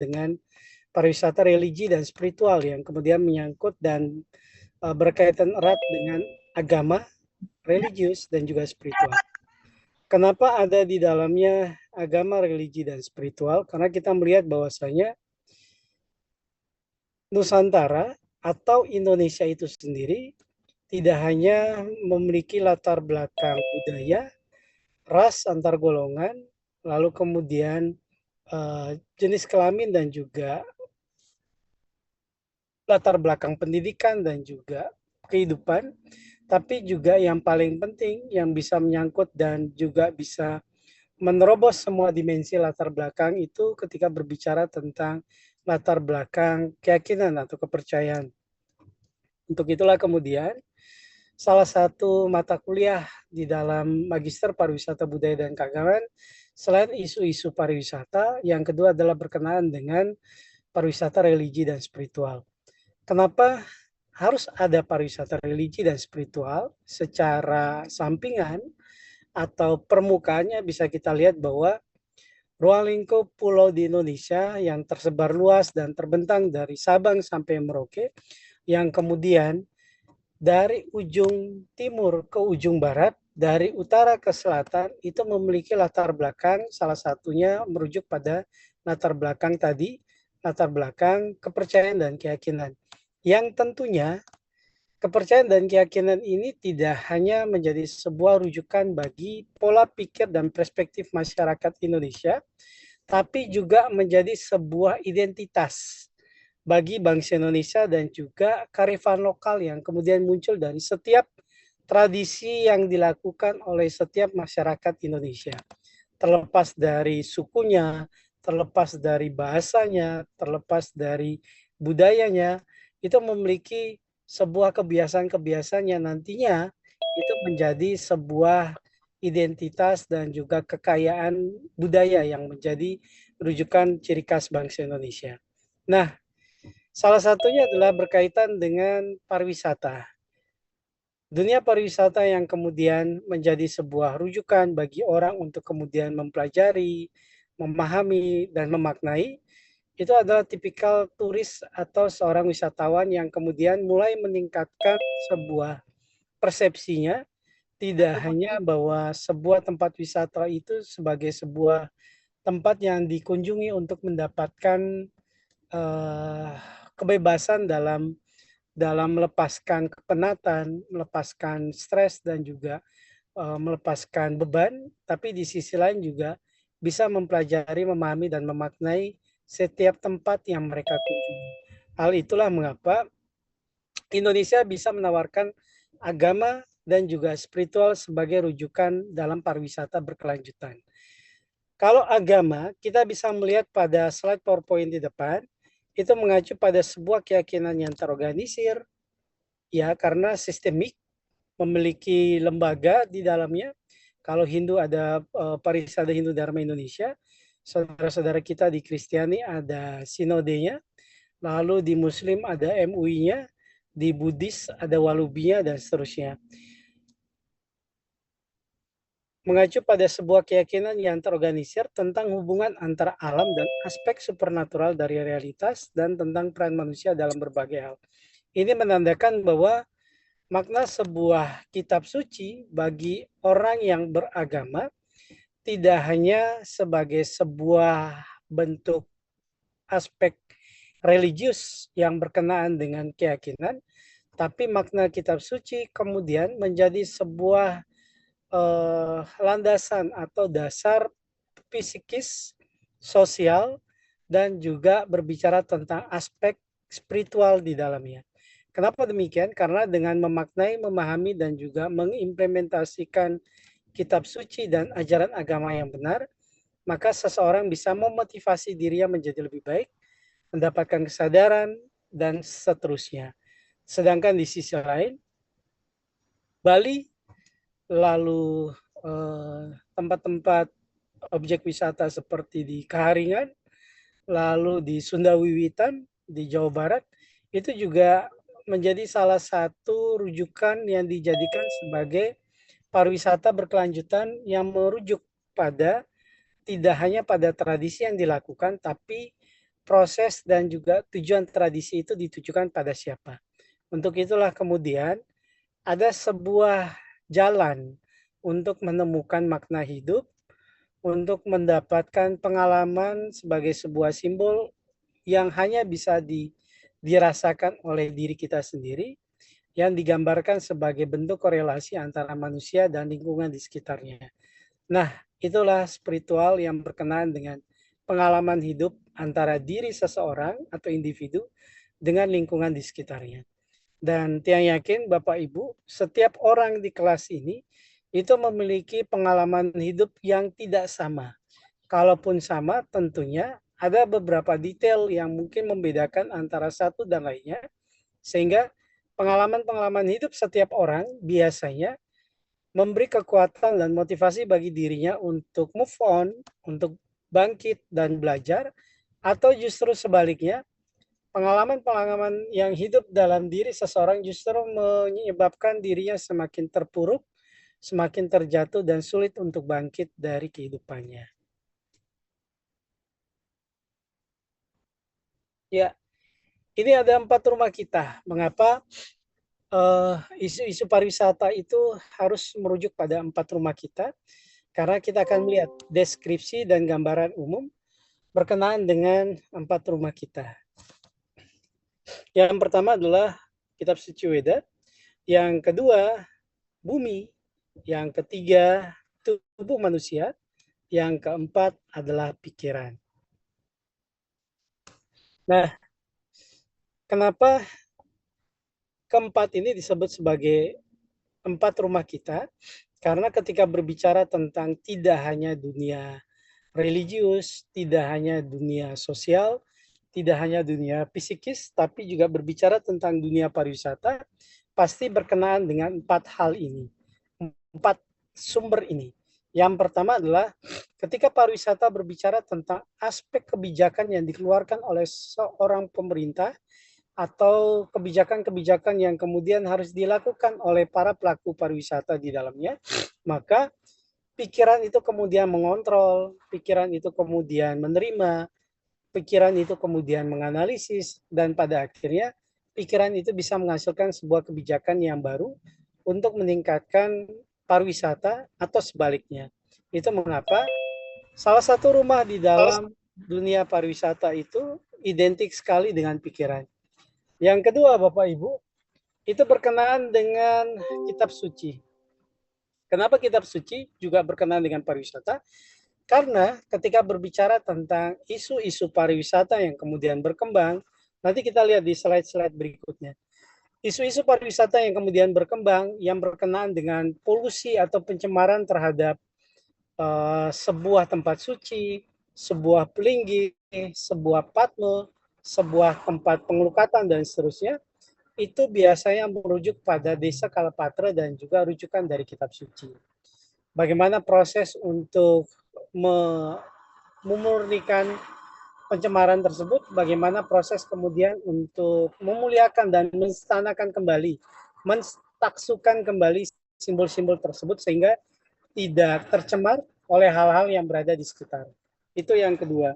dengan pariwisata religi dan spiritual yang kemudian menyangkut dan berkaitan erat dengan agama, religius, dan juga spiritual. Kenapa ada di dalamnya agama, religi, dan spiritual? Karena kita melihat bahwasanya Nusantara atau Indonesia itu sendiri tidak hanya memiliki latar belakang budaya, ras antar golongan, lalu kemudian jenis kelamin dan juga latar belakang pendidikan dan juga kehidupan, tapi juga yang paling penting yang bisa menyangkut dan juga bisa menerobos semua dimensi latar belakang itu ketika berbicara tentang latar belakang keyakinan atau kepercayaan. Untuk itulah kemudian salah satu mata kuliah di dalam Magister Pariwisata Budaya dan Keagamaan selain isu-isu pariwisata, yang kedua adalah berkenaan dengan pariwisata religi dan spiritual. Kenapa harus ada pariwisata religi dan spiritual? Secara sampingan atau permukaannya bisa kita lihat bahwa ruang lingkup pulau di Indonesia yang tersebar luas dan terbentang dari Sabang sampai Merauke, yang kemudian dari ujung timur ke ujung barat, dari utara ke selatan, itu memiliki latar belakang, salah satunya merujuk pada latar belakang tadi, latar belakang kepercayaan dan keyakinan. Yang tentunya kepercayaan dan keyakinan ini tidak hanya menjadi sebuah rujukan bagi pola pikir dan perspektif masyarakat Indonesia, tapi juga menjadi sebuah identitas bagi bangsa Indonesia dan juga kearifan lokal yang kemudian muncul dari setiap tradisi yang dilakukan oleh setiap masyarakat Indonesia. Terlepas dari sukunya, terlepas dari bahasanya, terlepas dari budayanya, itu memiliki sebuah kebiasaan-kebiasaan yang nantinya itu menjadi sebuah identitas dan juga kekayaan budaya yang menjadi rujukan ciri khas bangsa Indonesia. Nah, salah satunya adalah berkaitan dengan pariwisata. Dunia pariwisata yang kemudian menjadi sebuah rujukan bagi orang untuk kemudian mempelajari, memahami, dan memaknai, itu adalah tipikal turis atau seorang wisatawan yang kemudian mulai meningkatkan sebuah persepsinya, tidak hanya bahwa sebuah tempat wisata itu sebagai sebuah tempat yang dikunjungi untuk mendapatkan kebebasan dalam melepaskan kepenatan, melepaskan stres dan juga melepaskan beban, tapi di sisi lain juga bisa mempelajari, memahami dan memaknai setiap tempat yang mereka kunjungi. Hal itulah mengapa Indonesia bisa menawarkan agama dan juga spiritual sebagai rujukan dalam pariwisata berkelanjutan. Kalau agama, kita bisa melihat pada slide PowerPoint di depan, itu mengacu pada sebuah keyakinan yang terorganisir, ya karena sistemik, memiliki lembaga di dalamnya. Kalau Hindu ada Parisada Hindu Dharma Indonesia, saudara-saudara kita di Kristiani ada sinodenya, lalu di Muslim ada MUI-nya, di Buddhis ada Walubinya dan seterusnya. Mengacu pada sebuah keyakinan yang terorganisir tentang hubungan antara alam dan aspek supernatural dari realitas dan tentang peran manusia dalam berbagai hal. Ini menandakan bahwa makna sebuah kitab suci bagi orang yang beragama tidak hanya sebagai sebuah bentuk aspek religius yang berkenaan dengan keyakinan, tapi makna kitab suci kemudian menjadi sebuah landasan atau dasar psikis, sosial, dan juga berbicara tentang aspek spiritual di dalamnya. Kenapa demikian? Karena dengan memaknai, memahami, dan juga mengimplementasikan kitab suci dan ajaran agama yang benar, maka seseorang bisa memotivasi dirinya menjadi lebih baik, mendapatkan kesadaran, dan seterusnya. Sedangkan di sisi lain, Bali lalu tempat-tempat objek wisata seperti di Kaharingan, lalu di Sunda Wiwitan di Jawa Barat, itu juga menjadi salah satu rujukan yang dijadikan sebagai pariwisata berkelanjutan yang merujuk pada tidak hanya pada tradisi yang dilakukan, tapi proses dan juga tujuan tradisi itu ditujukan pada siapa. Untuk itulah kemudian ada sebuah jalan untuk menemukan makna hidup, untuk mendapatkan pengalaman sebagai sebuah simbol yang hanya bisa dirasakan oleh diri kita sendiri, yang digambarkan sebagai bentuk korelasi antara manusia dan lingkungan di sekitarnya. Nah, itulah spiritual yang berkenaan dengan pengalaman hidup antara diri seseorang atau individu dengan lingkungan di sekitarnya. Dan Tiang yakin Bapak Ibu, setiap orang di kelas ini itu memiliki pengalaman hidup yang tidak sama. Kalaupun sama, tentunya ada beberapa detail yang mungkin membedakan antara satu dan lainnya, sehingga pengalaman-pengalaman hidup setiap orang biasanya memberi kekuatan dan motivasi bagi dirinya untuk move on, untuk bangkit dan belajar, atau justru sebaliknya, pengalaman-pengalaman yang hidup dalam diri seseorang justru menyebabkan dirinya semakin terpuruk, semakin terjatuh dan sulit untuk bangkit dari kehidupannya. Ya, ini ada 4 rumah kita. Mengapa isu-isu pariwisata itu harus merujuk pada 4 rumah kita? Karena kita akan melihat deskripsi dan gambaran umum berkenaan dengan 4 rumah kita. Yang pertama adalah kitab suci Weda, yang kedua bumi, yang ketiga tubuh manusia, yang keempat adalah pikiran. Nah, kenapa keempat ini disebut sebagai 4 rumah kita? Karena ketika berbicara tentang tidak hanya dunia religius, tidak hanya dunia sosial, tidak hanya dunia psikis, tapi juga berbicara tentang dunia pariwisata, pasti berkenaan dengan 4 hal ini, 4 sumber ini. Yang pertama adalah ketika pariwisata berbicara tentang aspek kebijakan yang dikeluarkan oleh seorang pemerintah atau kebijakan-kebijakan yang kemudian harus dilakukan oleh para pelaku pariwisata di dalamnya, maka pikiran itu kemudian mengontrol, pikiran itu kemudian menerima, pikiran itu kemudian menganalisis, dan pada akhirnya pikiran itu bisa menghasilkan sebuah kebijakan yang baru untuk meningkatkan pariwisata atau sebaliknya. Itu mengapa salah satu rumah di dalam dunia pariwisata itu identik sekali dengan pikiran. Yang kedua, Bapak Ibu, itu berkenaan dengan kitab suci. Kenapa kitab suci juga berkenaan dengan pariwisata? Karena ketika berbicara tentang isu-isu pariwisata yang kemudian berkembang, nanti kita lihat di slide-slide berikutnya. Isu-isu pariwisata yang kemudian berkembang yang berkenaan dengan polusi atau pencemaran terhadap sebuah tempat suci, sebuah pelinggi, sebuah patme, sebuah tempat pengelukatan dan seterusnya, itu biasanya merujuk pada Desa Kalapatra dan juga rujukan dari kitab suci. Bagaimana proses untuk memurnikan pencemaran tersebut, bagaimana proses kemudian untuk memuliakan dan menstanakan kembali, mentaksukan kembali simbol-simbol tersebut sehingga tidak tercemar oleh hal-hal yang berada di sekitar. Itu yang kedua.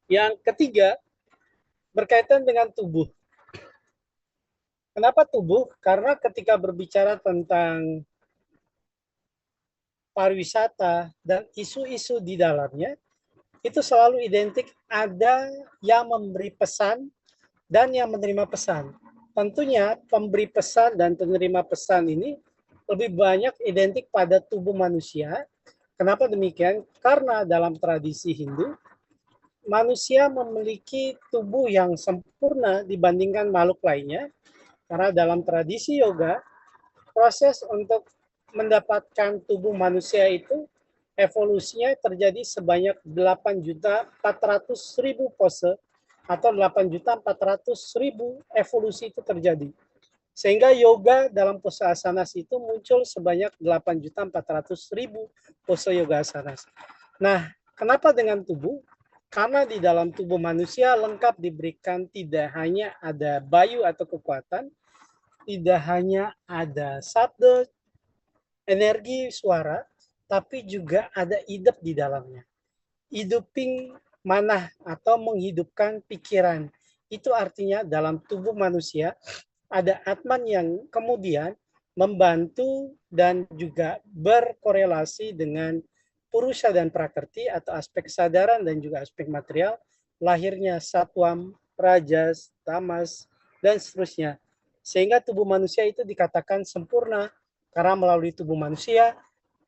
Yang ketiga, berkaitan dengan tubuh. Kenapa tubuh? Karena ketika berbicara tentang pariwisata dan isu-isu di dalamnya, itu selalu identik ada yang memberi pesan dan yang menerima pesan. Tentunya pemberi pesan dan penerima pesan ini lebih banyak identik pada tubuh manusia. Kenapa demikian? Karena dalam tradisi Hindu, manusia memiliki tubuh yang sempurna dibandingkan makhluk lainnya. Karena dalam tradisi yoga, proses untuk mendapatkan tubuh manusia itu evolusinya terjadi sebanyak 8.400.000 pose atau 8.400.000 evolusi itu terjadi. Sehingga yoga dalam pose asanas itu muncul sebanyak 8.400.000 pose yoga asanas. Nah, kenapa dengan tubuh? Karena di dalam tubuh manusia lengkap diberikan tidak hanya ada bayu atau kekuatan, tidak hanya ada sabda, energi suara, tapi juga ada idep di dalamnya. Iduping manah atau menghidupkan pikiran. Itu artinya dalam tubuh manusia ada Atman yang kemudian membantu dan juga berkorelasi dengan Purusha dan Prakrti atau aspek kesadaran dan juga aspek material, lahirnya Satwam, Rajas, Tamas, dan seterusnya. Sehingga tubuh manusia itu dikatakan sempurna karena melalui tubuh manusia,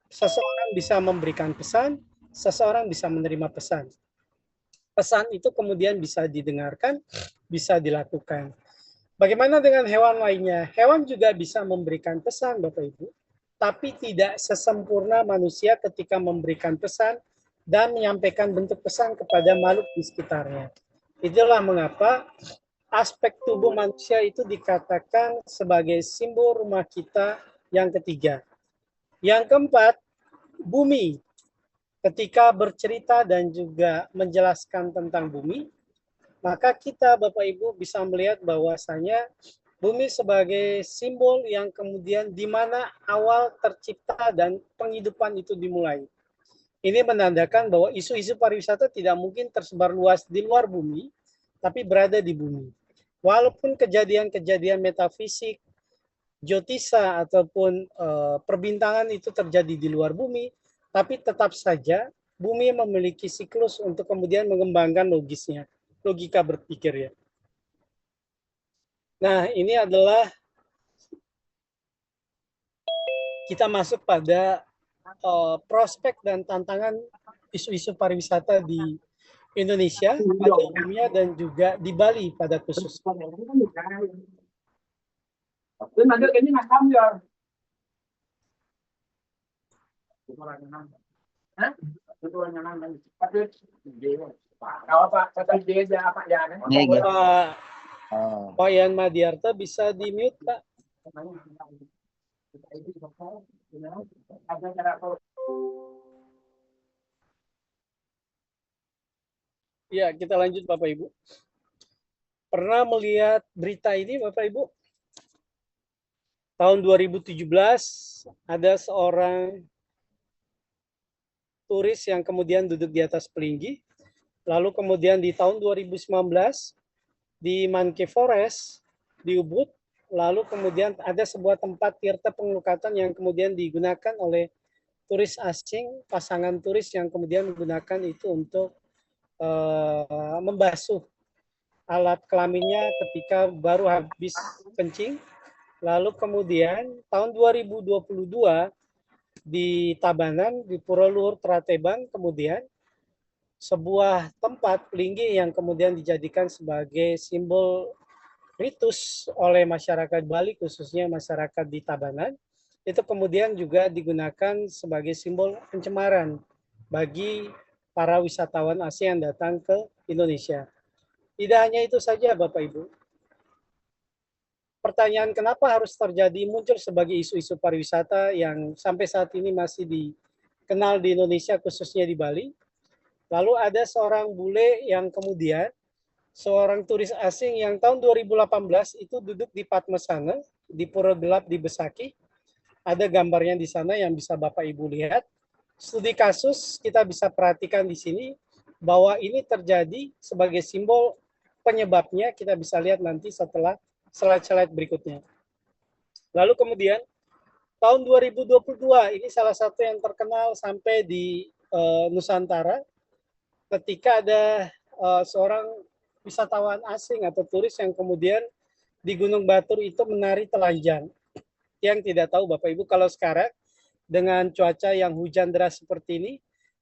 seseorang bisa memberikan pesan, seseorang bisa menerima pesan. Pesan itu kemudian bisa didengarkan, bisa dilakukan. Bagaimana dengan hewan lainnya? Hewan juga bisa memberikan pesan, Bapak Ibu, tapi tidak sesempurna manusia ketika memberikan pesan dan menyampaikan bentuk pesan kepada makhluk di sekitarnya. Itulah mengapa aspek tubuh manusia itu dikatakan sebagai simbol rumah kita yang ketiga. Yang keempat, bumi. Ketika bercerita dan juga menjelaskan tentang bumi, maka kita Bapak Ibu bisa melihat bahwasanya bumi sebagai simbol yang kemudian di mana awal tercipta dan penghidupan itu dimulai. Ini menandakan bahwa isu-isu pariwisata tidak mungkin tersebar luas di luar bumi, tapi berada di bumi. Walaupun kejadian-kejadian metafisik, Jotisa ataupun perbintangan itu terjadi di luar bumi, tapi tetap saja bumi memiliki siklus untuk kemudian mengembangkan logisnya, logika berpikir ya. Nah, ini adalah kita masuk pada prospek dan tantangan isu-isu pariwisata di Indonesia, pada umumnya dan juga di Bali pada khususnya. Pak Yan Madiarta bisa di-mute, Pak. Ya, kita lanjut Bapak Ibu. Pernah melihat berita ini Bapak Ibu? Tahun 2017 ada seorang turis yang kemudian duduk di atas pelinggi. Lalu kemudian di tahun 2019 di Monkey Forest di Ubud, lalu kemudian ada sebuah tempat tirta pengelukatan yang kemudian digunakan oleh turis asing, pasangan turis yang kemudian menggunakan itu untuk membasuh alat kelaminnya ketika baru habis kencing. Lalu kemudian tahun 2022 di Tabanan, di Pura Luhur Tratebang, kemudian sebuah tempat pelinggi yang kemudian dijadikan sebagai simbol ritus oleh masyarakat Bali, khususnya masyarakat di Tabanan, itu kemudian juga digunakan sebagai simbol pencemaran bagi para wisatawan asing yang datang ke Indonesia. Tidak hanya itu saja Bapak Ibu. Pertanyaan kenapa harus terjadi muncul sebagai isu-isu pariwisata yang sampai saat ini masih dikenal di Indonesia khususnya di Bali. Lalu ada seorang bule yang kemudian seorang turis asing yang tahun 2018 itu duduk di Padmasana di Pura Gelap di Besaki. Ada gambarnya di sana yang bisa Bapak Ibu lihat. Studi kasus kita bisa perhatikan di sini bahwa ini terjadi sebagai simbol penyebabnya kita bisa lihat nanti setelah slide-slide berikutnya. Lalu kemudian tahun 2022 ini salah satu yang terkenal sampai di Nusantara ketika ada seorang wisatawan asing atau turis yang kemudian di Gunung Batur itu menari telanjang. Yang tidak tahu Bapak Ibu, kalau sekarang dengan cuaca yang hujan deras seperti ini,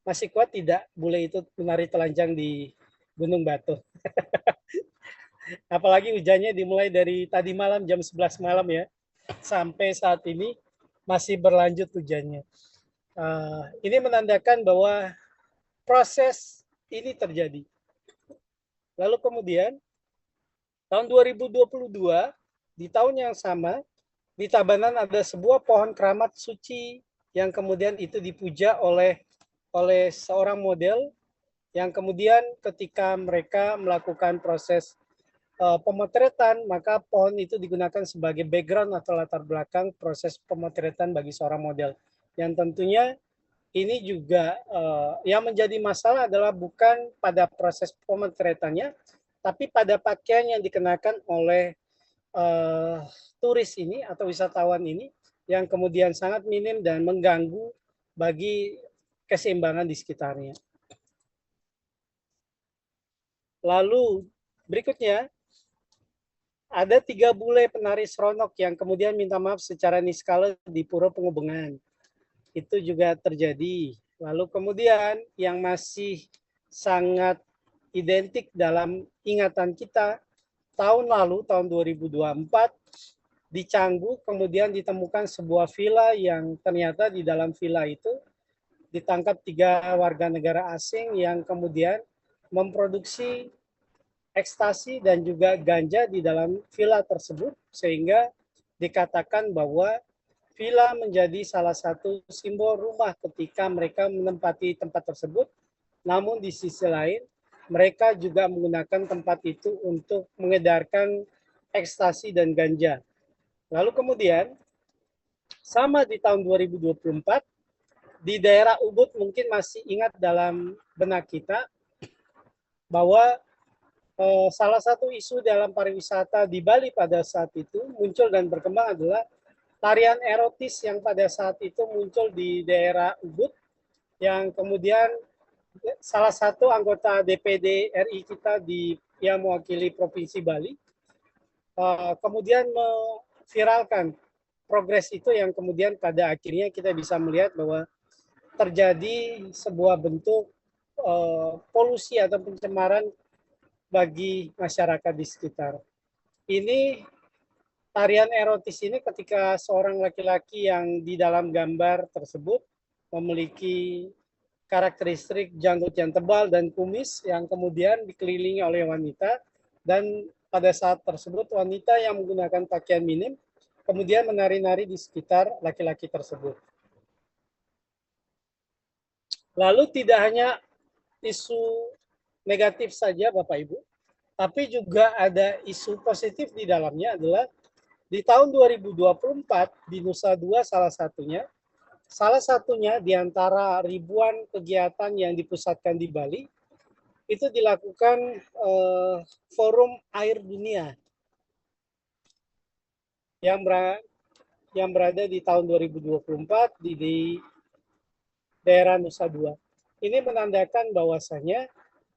masih kuat tidak bule itu menari telanjang di Gunung Batur. Apalagi hujannya dimulai dari tadi malam jam 11 malam ya, sampai saat ini masih berlanjut hujannya. Ini menandakan bahwa proses ini terjadi. Lalu kemudian tahun 2022 di tahun yang sama di Tabanan ada sebuah pohon keramat suci yang kemudian itu dipuja oleh seorang model yang kemudian ketika mereka melakukan proses pemotretan, maka pohon itu digunakan sebagai background atau latar belakang proses pemotretan bagi seorang model yang tentunya ini juga yang menjadi masalah adalah bukan pada proses pemotretannya, tapi pada pakaian yang dikenakan oleh turis ini atau wisatawan ini yang kemudian sangat minim dan mengganggu bagi keseimbangan di sekitarnya. Lalu berikutnya ada 3 bule penari seronok yang kemudian minta maaf secara niskala di Puro Penghubungan. Itu juga terjadi. Lalu kemudian yang masih sangat identik dalam ingatan kita, tahun lalu, tahun 2024, di Canggu kemudian ditemukan sebuah villa yang ternyata di dalam villa itu ditangkap 3 warga negara asing yang kemudian memproduksi ekstasi dan juga ganja di dalam villa tersebut, sehingga dikatakan bahwa villa menjadi salah satu simbol rumah ketika mereka menempati tempat tersebut. Namun di sisi lain, mereka juga menggunakan tempat itu untuk mengedarkan ekstasi dan ganja. Lalu kemudian, sama di tahun 2024, di daerah Ubud mungkin masih ingat dalam benak kita bahwa salah satu isu dalam pariwisata di Bali pada saat itu muncul dan berkembang adalah tarian erotis yang pada saat itu muncul di daerah Ubud, yang kemudian salah satu anggota DPD RI kita yang mewakili Provinsi Bali kemudian memviralkan progres itu, yang kemudian pada akhirnya kita bisa melihat bahwa terjadi sebuah bentuk polusi atau pencemaran bagi masyarakat di sekitar. Ini tarian erotis ini ketika seorang laki-laki yang di dalam gambar tersebut memiliki karakteristik janggut yang tebal dan kumis yang kemudian dikelilingi oleh wanita, dan pada saat tersebut wanita yang menggunakan pakaian minim kemudian menari-nari di sekitar laki-laki tersebut. Lalu tidak hanya isu negatif saja Bapak Ibu, tapi juga ada isu positif di dalamnya. Adalah di tahun 2024 di Nusa Dua salah satunya di antara ribuan kegiatan yang dipusatkan di Bali, itu dilakukan Forum Air Dunia yang berada di tahun 2024 di daerah Nusa Dua. Ini menandakan bahwasanya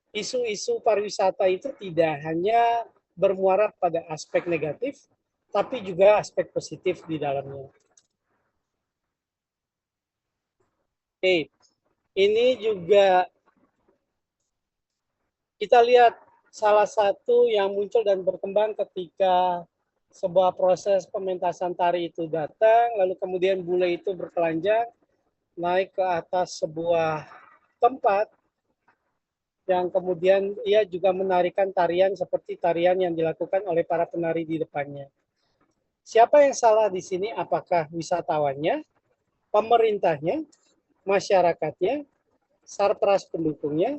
isu-isu pariwisata itu tidak hanya bermuara pada aspek negatif, tapi juga aspek positif di dalamnya. Oke, ini juga kita lihat salah satu yang muncul dan berkembang ketika sebuah proses pementasan tari itu datang, lalu kemudian bule itu bertelanjang naik ke atas sebuah tempat yang kemudian ia juga menarikan tarian seperti tarian yang dilakukan oleh para penari di depannya. Siapa yang salah di sini? Apakah wisatawannya, pemerintahnya, masyarakatnya, sarpras pendukungnya,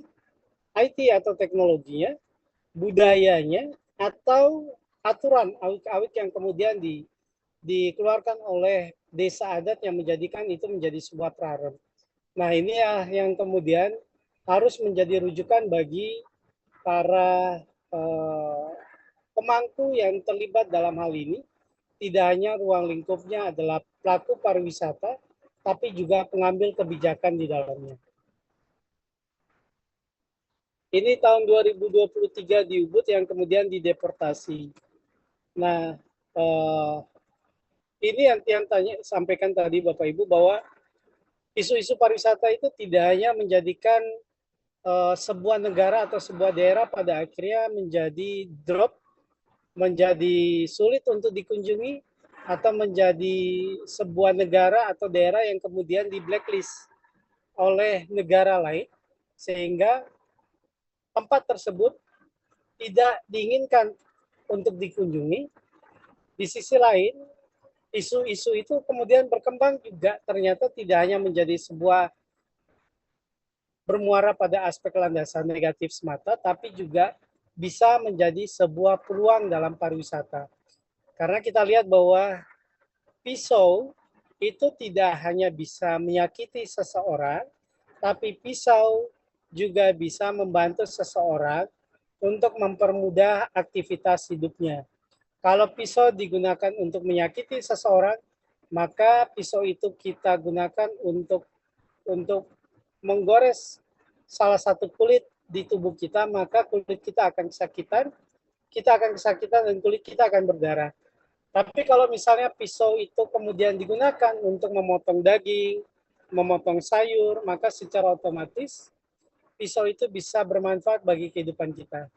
IT atau teknologinya, budayanya, atau aturan awik-awik yang kemudian dikeluarkan oleh desa adat yang menjadikan itu menjadi sebuah prarum. Nah, ini yang kemudian harus menjadi rujukan bagi para pemangku yang terlibat dalam hal ini. Tidak hanya ruang lingkupnya adalah pelaku pariwisata, tapi juga pengambil kebijakan di dalamnya. Ini tahun 2023 di Ubud yang kemudian dideportasi. Nah, ini yang sampaikan tadi Bapak Ibu, bahwa isu-isu pariwisata itu tidak hanya menjadikan sebuah negara atau sebuah daerah pada akhirnya menjadi drop, menjadi sulit untuk dikunjungi, atau menjadi sebuah negara atau daerah yang kemudian di blacklist oleh negara lain, sehingga tempat tersebut tidak diinginkan untuk dikunjungi. Di sisi lain, isu-isu itu kemudian berkembang juga ternyata tidak hanya menjadi sebuah bermuara pada aspek landasan negatif semata, tapi juga bisa menjadi sebuah peluang dalam pariwisata. Karena kita lihat bahwa pisau itu tidak hanya bisa menyakiti seseorang, tapi pisau juga bisa membantu seseorang untuk mempermudah aktivitas hidupnya. Kalau pisau digunakan untuk menyakiti seseorang, maka pisau itu kita gunakan untuk menggores salah satu kulit di tubuh kita, maka kulit kita akan kesakitan dan kulit kita akan berdarah. Tapi kalau misalnya pisau itu kemudian digunakan untuk memotong daging, memotong sayur, maka secara otomatis pisau itu bisa bermanfaat bagi kehidupan kita.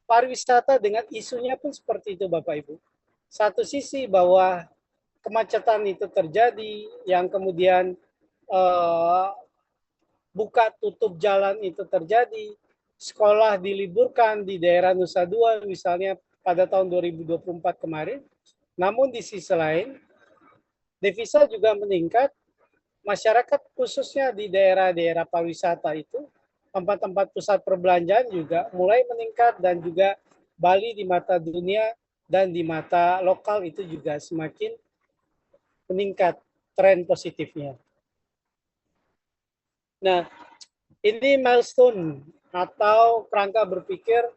Pariwisata dengan isunya pun seperti itu Bapak Ibu. Satu sisi bahwa kemacetan itu terjadi, yang kemudian buka tutup jalan itu terjadi, sekolah diliburkan di daerah Nusa Dua misalnya pada tahun 2024 kemarin. Namun di sisi lain, devisa juga meningkat, masyarakat khususnya di daerah-daerah pariwisata itu, tempat-tempat pusat perbelanjaan juga mulai meningkat, dan juga Bali di mata dunia dan di mata lokal itu juga semakin meningkat tren positifnya. Nah, ini milestone atau kerangka berpikir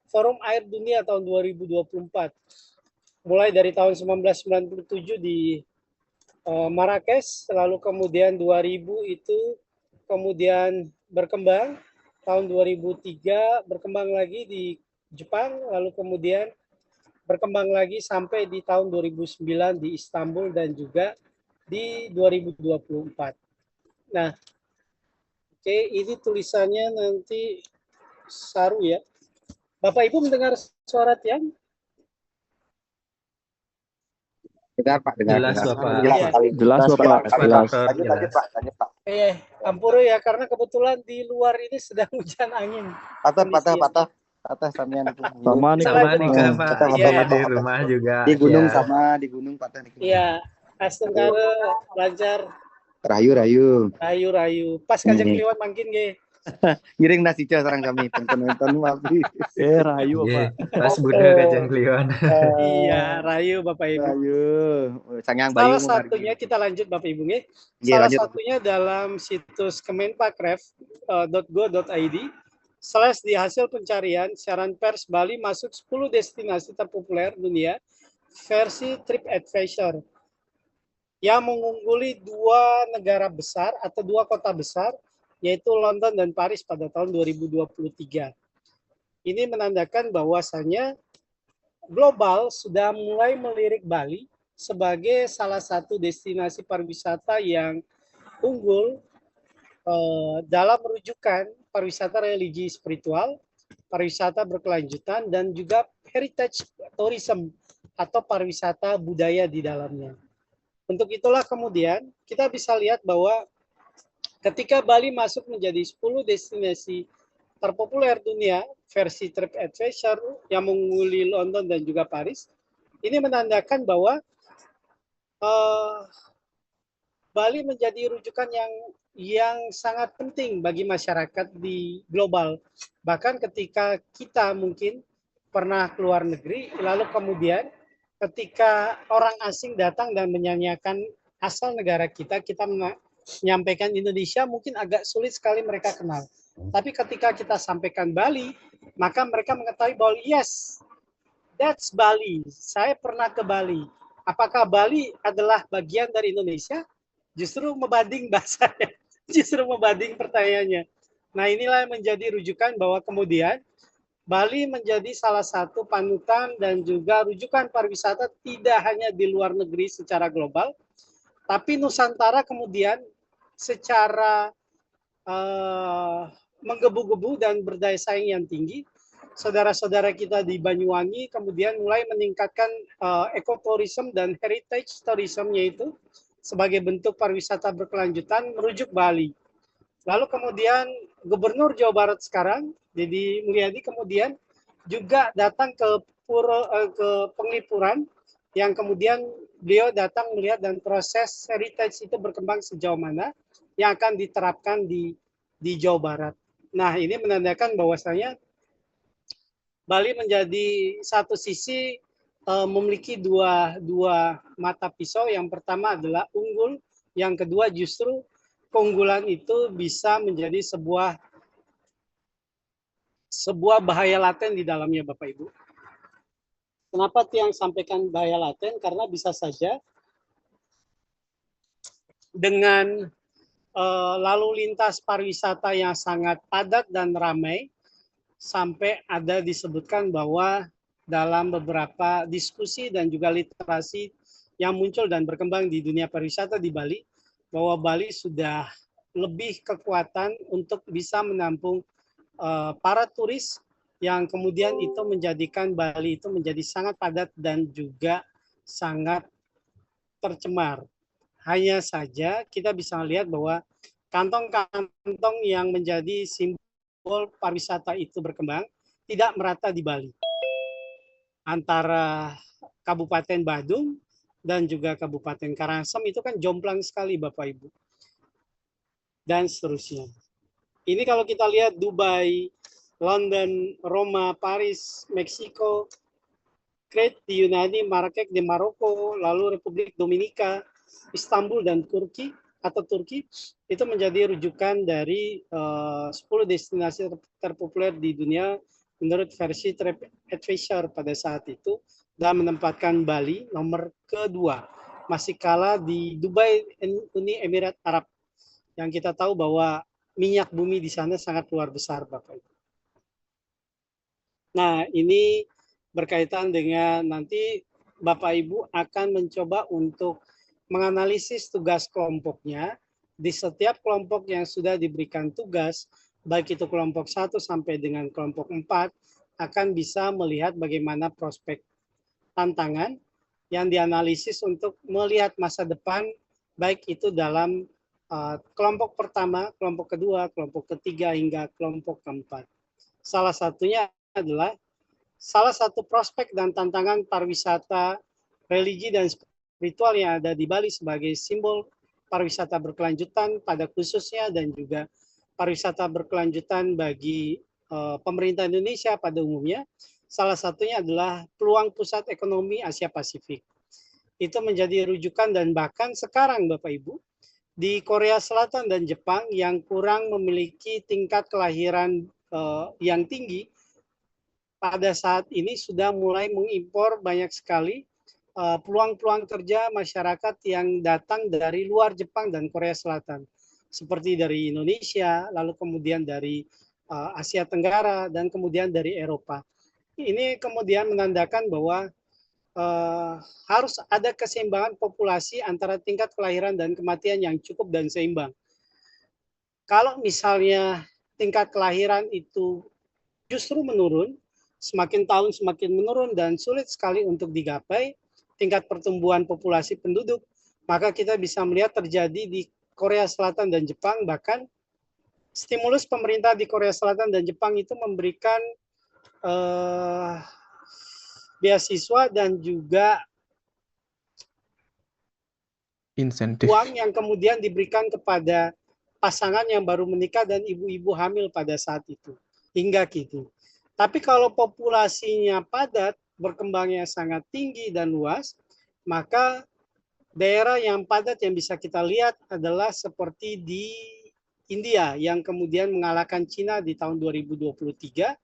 Forum Air Dunia tahun 2024. Mulai dari tahun 1997 di Marrakesh, lalu kemudian 2000 itu kemudian berkembang, tahun 2003 berkembang lagi di Jepang, lalu kemudian berkembang lagi sampai di tahun 2009 di Istanbul dan juga di 2024. Nah, oke, ini tulisannya nanti Saru ya. Bapak Ibu mendengar suara Tiang? Dengar Pak, dengar. Jelas Bapak. Jelas Bapak. Jelas. Lanjut Pak. Ampura ya, karena kebetulan di luar ini sedang hujan angin. Patah samian itu. Sama nih Pak. Iya, di rumah juga. Di gunung ya. Sama di gunung patah. Iya, astengkara lancar. Rayu. Pas kajang kliwat mangkin ge. Giring nasi cah sarang kami penonton wabi. Rayu Bapak. Pas Bunda kajang kliwat. Iya, rayu Bapak Ibu. Rayu. Sangang bayu. Salah satunya kita lanjut Bapak Ibu nge. Salah satunya dalam situs kemenpakref.go.id. Di hasil pencarian siaran pers Bali masuk 10 destinasi terpopuler dunia versi TripAdvisor yang mengungguli 2 negara besar atau 2 kota besar, yaitu London dan Paris pada tahun 2023. Ini menandakan bahwasannya global sudah mulai melirik Bali sebagai salah satu destinasi pariwisata yang unggul dalam rujukan pariwisata religi spiritual, pariwisata berkelanjutan, dan juga heritage tourism atau pariwisata budaya di dalamnya. Untuk itulah kemudian kita bisa lihat bahwa ketika Bali masuk menjadi 10 destinasi terpopuler dunia versi TripAdvisor yang mengungguli London dan juga Paris, ini menandakan bahwa Bali menjadi rujukan yang sangat penting bagi masyarakat di global. Bahkan ketika kita mungkin pernah keluar negeri, lalu kemudian ketika orang asing datang dan menyanyiakan asal negara kita menyampaikan Indonesia, mungkin agak sulit sekali mereka kenal. Tapi ketika kita sampaikan Bali, maka mereka mengetahui bahwa yes, that's Bali. Saya pernah ke Bali. Apakah Bali adalah bagian dari Indonesia? Justru membanding bahasanya, justru membanding pertanyaannya. Nah, inilah yang menjadi rujukan bahwa kemudian Bali menjadi salah satu panutan dan juga rujukan pariwisata tidak hanya di luar negeri secara global, tapi Nusantara kemudian secara menggebu-gebu dan berdaya saing yang tinggi. Saudara-saudara kita di Banyuwangi kemudian mulai meningkatkan ekoturism dan heritage tourismnya itu sebagai bentuk pariwisata berkelanjutan merujuk Bali. Lalu kemudian Gubernur Jawa Barat sekarang, Deddy Mulyadi, kemudian juga datang ke Penglipuran, yang kemudian beliau datang melihat dan proses heritage itu berkembang sejauh mana yang akan diterapkan di Jawa Barat. Nah, ini menandakan bahwasanya Bali menjadi satu sisi memiliki dua mata pisau. Yang pertama adalah unggul, yang kedua justru keunggulan itu bisa menjadi sebuah bahaya laten di dalamnya, Bapak Ibu. Kenapa Tiang sampaikan bahaya laten? Karena bisa saja dengan lalu lintas pariwisata yang sangat padat dan ramai, sampai ada disebutkan bahwa dalam beberapa diskusi dan juga literasi yang muncul dan berkembang di dunia pariwisata di Bali, bahwa Bali sudah lebih kekuatan untuk bisa menampung para turis yang kemudian itu menjadikan Bali itu menjadi sangat padat dan juga sangat tercemar. Hanya saja kita bisa lihat bahwa kantong-kantong yang menjadi simbol pariwisata itu berkembang tidak merata di Bali. Antara Kabupaten Badung dan juga Kabupaten Karangasem itu kan jomplang sekali, Bapak Ibu. Dan seterusnya. Ini kalau kita lihat Dubai, London, Roma, Paris, Meksiko, Crete di Yunani, Marrakech di Maroko, lalu Republik Dominika, Istanbul dan Turki itu menjadi rujukan dari 10 destinasi terpopuler di dunia menurut versi TripAdvisor pada saat itu, dan menempatkan Bali nomor kedua, masih kalah di Dubai, Uni Emirat Arab, yang kita tahu bahwa minyak bumi di sana sangat luar besar, Bapak Ibu. Nah, ini berkaitan dengan nanti Bapak Ibu akan mencoba untuk menganalisis tugas kelompoknya. Di setiap kelompok yang sudah diberikan tugas, baik itu kelompok 1 sampai dengan kelompok 4, akan bisa melihat bagaimana prospek tantangan yang dianalisis untuk melihat masa depan, baik itu dalam kelompok pertama, kelompok kedua, kelompok ketiga, hingga kelompok keempat. Salah satunya adalah salah satu prospek dan tantangan pariwisata religi dan spiritual yang ada di Bali sebagai simbol pariwisata berkelanjutan pada khususnya, dan juga pariwisata berkelanjutan bagi pemerintah Indonesia pada umumnya. Salah satunya adalah peluang pusat ekonomi Asia Pasifik. Itu menjadi rujukan, dan bahkan sekarang Bapak Ibu, di Korea Selatan dan Jepang yang kurang memiliki tingkat kelahiran yang tinggi, pada saat ini sudah mulai mengimpor banyak sekali peluang-peluang kerja masyarakat yang datang dari luar Jepang dan Korea Selatan, seperti dari Indonesia, lalu kemudian dari Asia Tenggara, dan kemudian dari Eropa. Ini kemudian menandakan bahwa harus ada keseimbangan populasi antara tingkat kelahiran dan kematian yang cukup dan seimbang. Kalau misalnya tingkat kelahiran itu justru menurun, semakin tahun semakin menurun dan sulit sekali untuk digapai tingkat pertumbuhan populasi penduduk, maka kita bisa melihat terjadi di Korea Selatan dan Jepang. Bahkan stimulus pemerintah di Korea Selatan dan Jepang itu memberikan beasiswa dan juga insentif uang yang kemudian diberikan kepada pasangan yang baru menikah dan ibu-ibu hamil pada saat itu, hingga gitu. Tapi kalau populasinya padat, berkembangnya sangat tinggi dan luas, maka daerah yang padat yang bisa kita lihat adalah seperti di India yang kemudian mengalahkan Cina di tahun 2023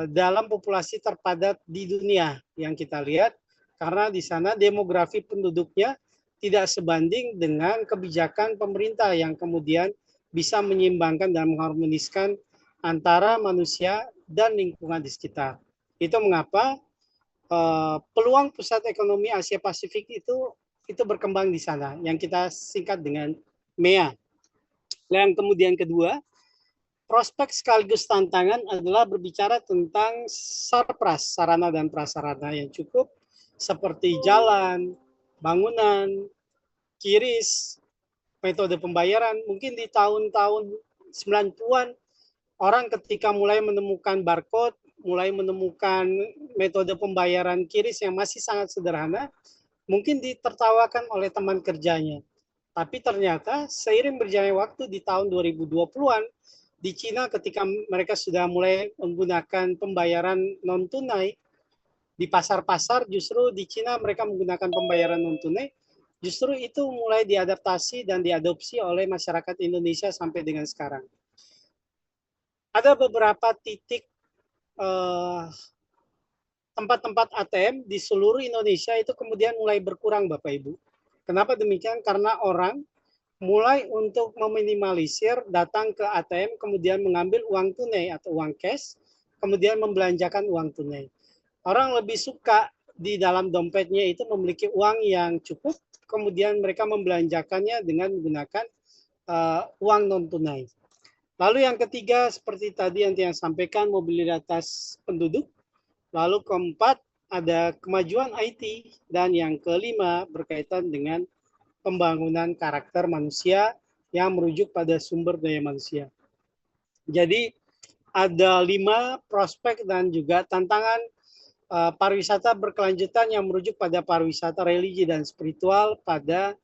dalam populasi terpadat di dunia yang kita lihat, karena di sana demografi penduduknya tidak sebanding dengan kebijakan pemerintah yang kemudian bisa menyeimbangkan dan mengharmoniskan antara manusia dan lingkungan di sekitar. Itu mengapa peluang pusat ekonomi Asia Pasifik itu berkembang di sana, yang kita singkat dengan MEA. Yang kemudian kedua, prospek sekaligus tantangan adalah berbicara tentang sarpras, sarana dan prasarana yang cukup, seperti jalan, bangunan, QRIS, metode pembayaran. Mungkin di tahun-tahun 90-an, orang ketika mulai menemukan barcode, mulai menemukan metode pembayaran QRIS yang masih sangat sederhana, mungkin ditertawakan oleh teman kerjanya. Tapi ternyata seiring berjalannya waktu di tahun 2020-an, di Cina ketika mereka sudah mulai menggunakan pembayaran non-tunai, Di pasar-pasar justru di Cina mereka menggunakan pembayaran non tunai. Justru itu mulai diadaptasi dan diadopsi oleh masyarakat Indonesia sampai dengan sekarang. Ada beberapa titik tempat-tempat ATM di seluruh Indonesia itu kemudian mulai berkurang, Bapak Ibu. Kenapa demikian? Karena orang mulai untuk meminimalisir datang ke ATM kemudian mengambil uang tunai atau uang cash, kemudian membelanjakan uang tunai. Orang lebih suka di dalam dompetnya itu memiliki uang yang cukup, kemudian mereka membelanjakannya dengan menggunakan uang non tunai. Lalu yang ketiga seperti tadi yang sampaikan, mobilitas penduduk. Lalu keempat ada kemajuan IT, dan yang kelima berkaitan dengan pembangunan karakter manusia yang merujuk pada sumber daya manusia. Jadi ada 5 prospek dan juga tantangan pariwisata berkelanjutan yang merujuk pada pariwisata religi dan spiritual pada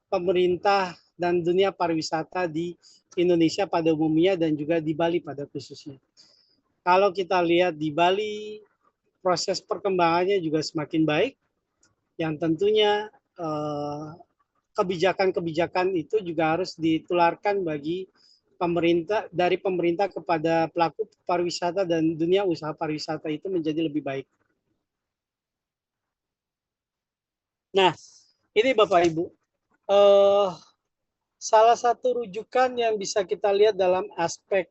pemerintah dan dunia pariwisata di Indonesia pada umumnya dan juga di Bali pada khususnya. Kalau kita lihat di Bali, proses perkembangannya juga semakin baik, yang tentunya kebijakan-kebijakan itu juga harus ditularkan bagi pemerintah, dari pemerintah kepada pelaku pariwisata dan dunia usaha pariwisata itu menjadi lebih baik. Nah, ini Bapak Ibu, salah satu rujukan yang bisa kita lihat dalam aspek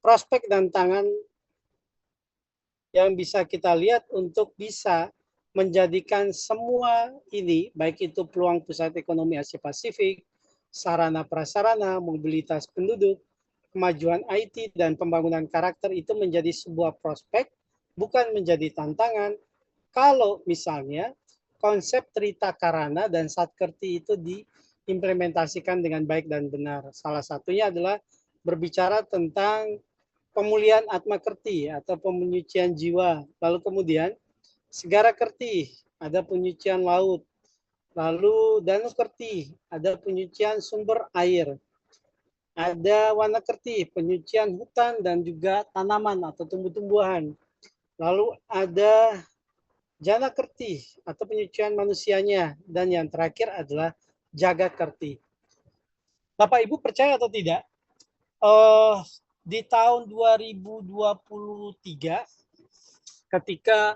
prospek dan tantangan yang bisa kita lihat untuk bisa menjadikan semua ini, baik itu peluang pusat ekonomi Asia Pasifik, sarana prasarana, mobilitas penduduk, kemajuan IT, dan pembangunan karakter itu menjadi sebuah prospek, bukan menjadi tantangan. Kalau misalnya konsep Trita Karana dan Satkerti itu diimplementasikan dengan baik dan benar. Salah satunya adalah berbicara tentang pemulihan Atma Kerti atau penyucian jiwa. Lalu kemudian Segara Kerti, ada penyucian laut. Lalu Danu Kerti, ada penyucian sumber air. Ada Wana Kerti, penyucian hutan dan juga tanaman atau tumbuh-tumbuhan. Lalu ada Jana Kerti atau penyucian manusianya. Dan yang terakhir adalah Jaga Kerti. Bapak Ibu percaya atau tidak? Di tahun 2023, ketika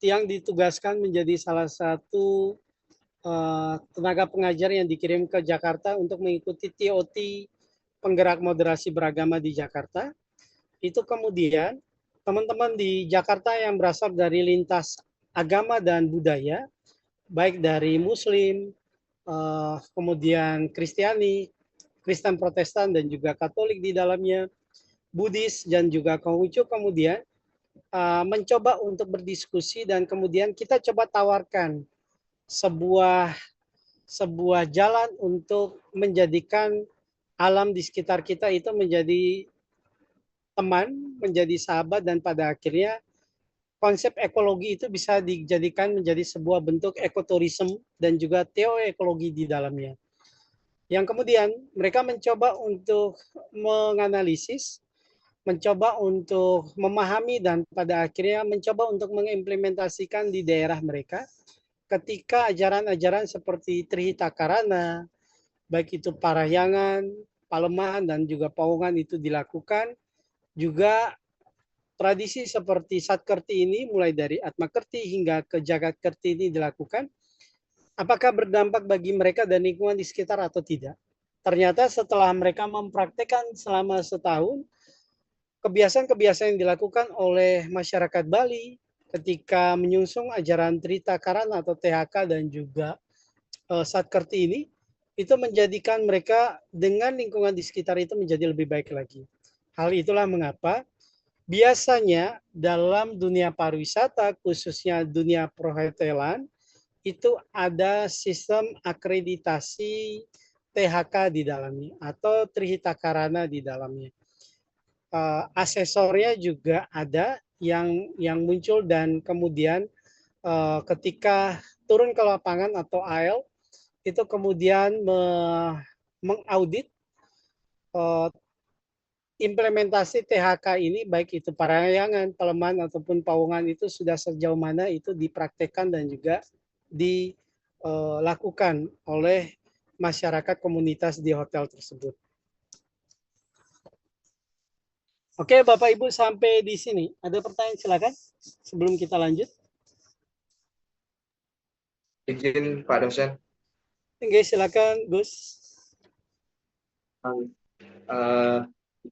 yang ditugaskan menjadi salah satu tenaga pengajar yang dikirim ke Jakarta untuk mengikuti TOT penggerak moderasi beragama di Jakarta, itu kemudian teman-teman di Jakarta yang berasal dari lintas agama dan budaya, baik dari Muslim, kemudian Kristiani, Kristen Protestan dan juga Katolik di dalamnya, Buddhis dan juga Konghucu, kemudian mencoba untuk berdiskusi dan kemudian kita coba tawarkan sebuah jalan untuk menjadikan alam di sekitar kita itu menjadi teman, menjadi sahabat, dan pada akhirnya konsep ekologi itu bisa dijadikan menjadi sebuah bentuk ekoturisme dan juga teoekologi di dalamnya. Yang kemudian mereka mencoba untuk menganalisis, mencoba untuk memahami, dan pada akhirnya mencoba untuk mengimplementasikan di daerah mereka ketika ajaran-ajaran seperti Trihita Karana, baik itu Parahyangan, Palemahan, dan juga Pawongan itu dilakukan. Juga tradisi seperti Satkerti ini mulai dari Atma Kerti hingga ke Jagat Kerti ini dilakukan. Apakah berdampak bagi mereka dan lingkungan di sekitar atau tidak? Ternyata setelah mereka mempraktekkan selama setahun, kebiasaan-kebiasaan yang dilakukan oleh masyarakat Bali ketika menyusung ajaran Trita Karana atau THK dan juga Satkerti ini, itu menjadikan mereka dengan lingkungan di sekitar itu menjadi lebih baik lagi. Hal itulah mengapa biasanya dalam dunia pariwisata, khususnya dunia perhotelan, itu ada sistem akreditasi THK di dalamnya atau Trihita Karana di dalamnya. Asesornya juga ada yang muncul, dan kemudian ketika turun ke lapangan atau AL itu kemudian mengaudit implementasi THK ini baik itu Parahyangan, Paleman ataupun Pawongan itu sudah sejauh mana itu dipraktekkan dan juga dilakukan oleh masyarakat komunitas di hotel tersebut. Oke, Bapak Ibu sampai di sini. Ada pertanyaan silakan sebelum kita lanjut. Izin Pak dosen. Oke, silakan Gus.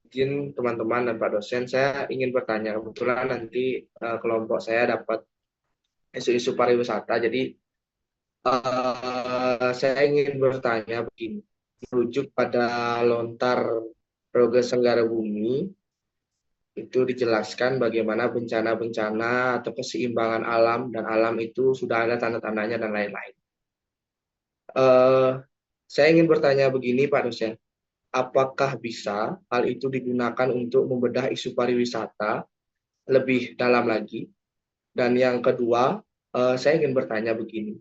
Izin teman-teman dan Pak dosen, saya ingin bertanya. Kebetulan nanti kelompok saya dapat isu-isu pariwisata, jadi saya ingin bertanya begini, merujuk pada lontar Progres Senggara Bumi, itu dijelaskan bagaimana bencana-bencana atau keseimbangan alam, dan alam itu sudah ada tanda-tandanya dan lain-lain. Saya ingin bertanya begini Pak dosen, apakah bisa hal itu digunakan untuk membedah isu pariwisata lebih dalam lagi? Dan yang kedua, saya ingin bertanya begini,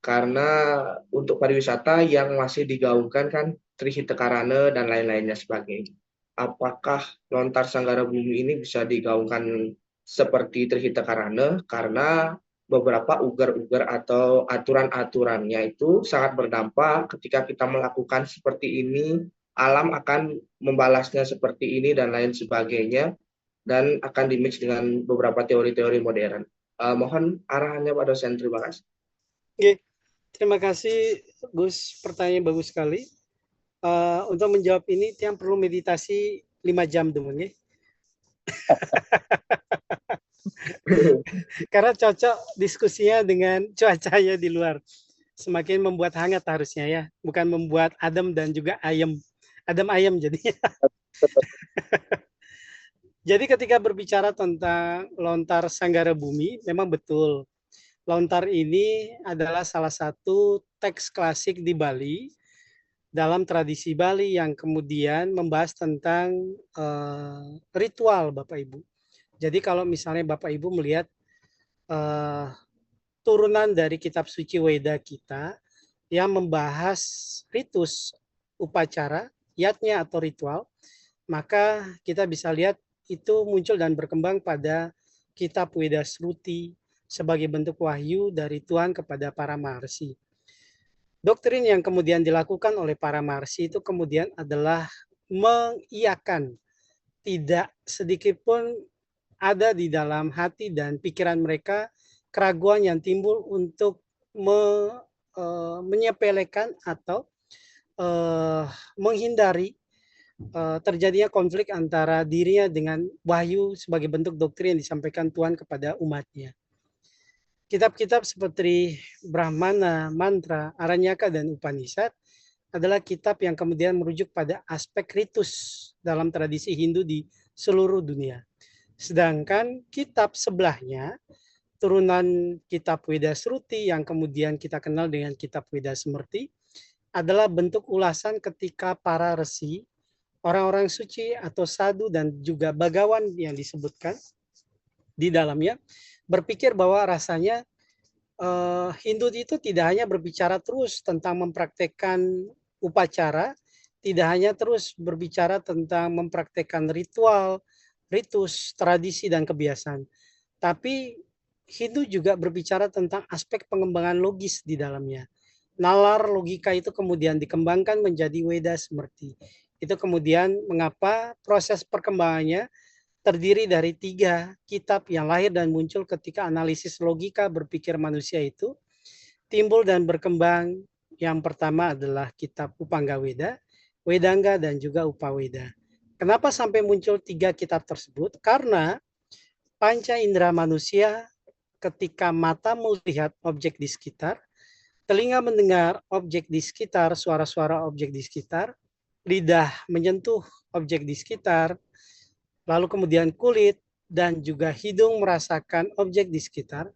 karena untuk pariwisata yang masih digaungkan kan Trihita Karana dan lain-lainnya sebagainya. Apakah lontar Sanggara Bumi ini bisa digaungkan seperti Trihita Karana, karena beberapa ugar-ugar atau aturan-aturannya itu sangat berdampak ketika kita melakukan seperti ini, alam akan membalasnya seperti ini dan lain sebagainya, dan akan dimix dengan beberapa teori-teori modern. Mohon arahannya Pak dosen, terima kasih. Oke, terima kasih Gus, pertanyaan bagus sekali. Untuk menjawab ini yang perlu meditasi 5 jam dulu ya. Karena cocok diskusinya dengan cuacanya di luar. Semakin membuat hangat harusnya ya, bukan membuat adem dan juga ayam. Adem ayam jadinya. Jadi ketika berbicara tentang lontar Sanggara Bumi, memang betul. Lontar ini adalah salah satu teks klasik di Bali dalam tradisi Bali yang kemudian membahas tentang ritual Bapak Ibu. Jadi kalau misalnya Bapak Ibu melihat turunan dari kitab suci Weda kita yang membahas ritus upacara, yatnya atau ritual, maka kita bisa lihat itu muncul dan berkembang pada kitab Weda Sruti sebagai bentuk wahyu dari Tuhan kepada para maharsi. Doktrin yang kemudian dilakukan oleh para maharsi itu kemudian adalah mengiyakan, tidak sedikit pun ada di dalam hati dan pikiran mereka keraguan yang timbul untuk menyepelekan atau menghindari terjadinya konflik antara dirinya dengan wahyu sebagai bentuk doktrin yang disampaikan Tuhan kepada umatnya. Kitab-kitab seperti Brahmana, Mantra, Aranyaka, dan Upanishad adalah kitab yang kemudian merujuk pada aspek ritus dalam tradisi Hindu di seluruh dunia. Sedangkan kitab sebelahnya, turunan kitab Weda Sruti yang kemudian kita kenal dengan kitab Weda Smrti, adalah bentuk ulasan ketika para resi, orang-orang suci atau sadhu dan juga bagawan yang disebutkan di dalamnya, berpikir bahwa rasanya Hindu itu tidak hanya berbicara terus tentang mempraktekkan upacara, tidak hanya terus berbicara tentang mempraktekkan ritual, ritus, tradisi, dan kebiasaan. Tapi Hindu juga berbicara tentang aspek pengembangan logis di dalamnya. Nalar logika itu kemudian dikembangkan menjadi Weda Smrti. Itu kemudian mengapa proses perkembangannya terdiri dari 3 kitab yang lahir dan muncul ketika analisis logika berpikir manusia itu timbul dan berkembang. Yang pertama adalah kitab Upanggaweda, Wedangga, dan juga Upaweda. Kenapa sampai muncul 3 kitab tersebut? Karena panca indera manusia ketika mata melihat objek di sekitar, telinga mendengar objek di sekitar, suara-suara objek di sekitar, lidah menyentuh objek di sekitar, lalu kemudian kulit dan juga hidung merasakan objek di sekitar,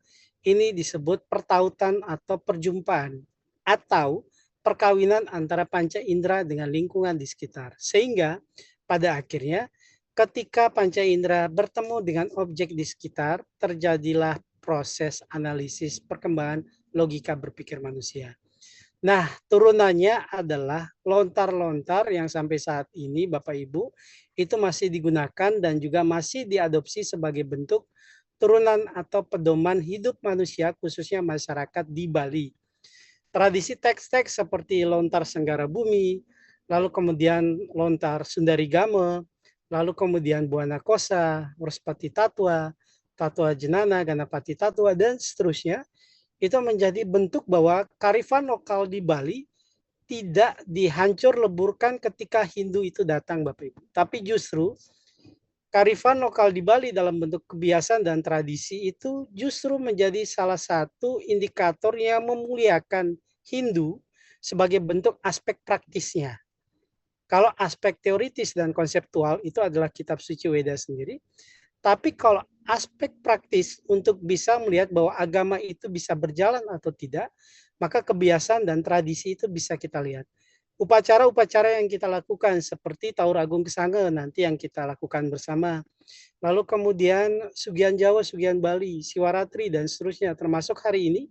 ini disebut pertautan atau perjumpaan atau perkawinan antara panca indera dengan lingkungan di sekitar. Sehingga pada akhirnya ketika panca indera bertemu dengan objek di sekitar, terjadilah proses analisis perkembangan logika berpikir manusia. Nah, turunannya adalah lontar-lontar yang sampai saat ini Bapak Ibu itu masih digunakan dan juga masih diadopsi sebagai bentuk turunan atau pedoman hidup manusia khususnya masyarakat di Bali. Tradisi teks-teks seperti lontar Senggara Bumi, lalu kemudian lontar Sundari Game, lalu kemudian Buana Kosa, Wurspati Tatwa, Tatwa Jenana, Ganapati Tatwa, dan seterusnya, itu menjadi bentuk bahwa kearifan lokal di Bali tidak dihancur leburkan ketika Hindu itu datang, Bapak Ibu. Tapi justru kearifan lokal di Bali dalam bentuk kebiasaan dan tradisi itu justru menjadi salah satu indikator yang memuliakan Hindu sebagai bentuk aspek praktisnya. Kalau aspek teoritis dan konseptual itu adalah kitab suci Weda sendiri, tapi kalau aspek praktis untuk bisa melihat bahwa agama itu bisa berjalan atau tidak, maka kebiasaan dan tradisi itu bisa kita lihat. Upacara-upacara yang kita lakukan seperti Taur Agung Kesange nanti yang kita lakukan bersama. Lalu kemudian Sugian Jawa, Sugian Bali, Siwaratri dan seterusnya. Termasuk hari ini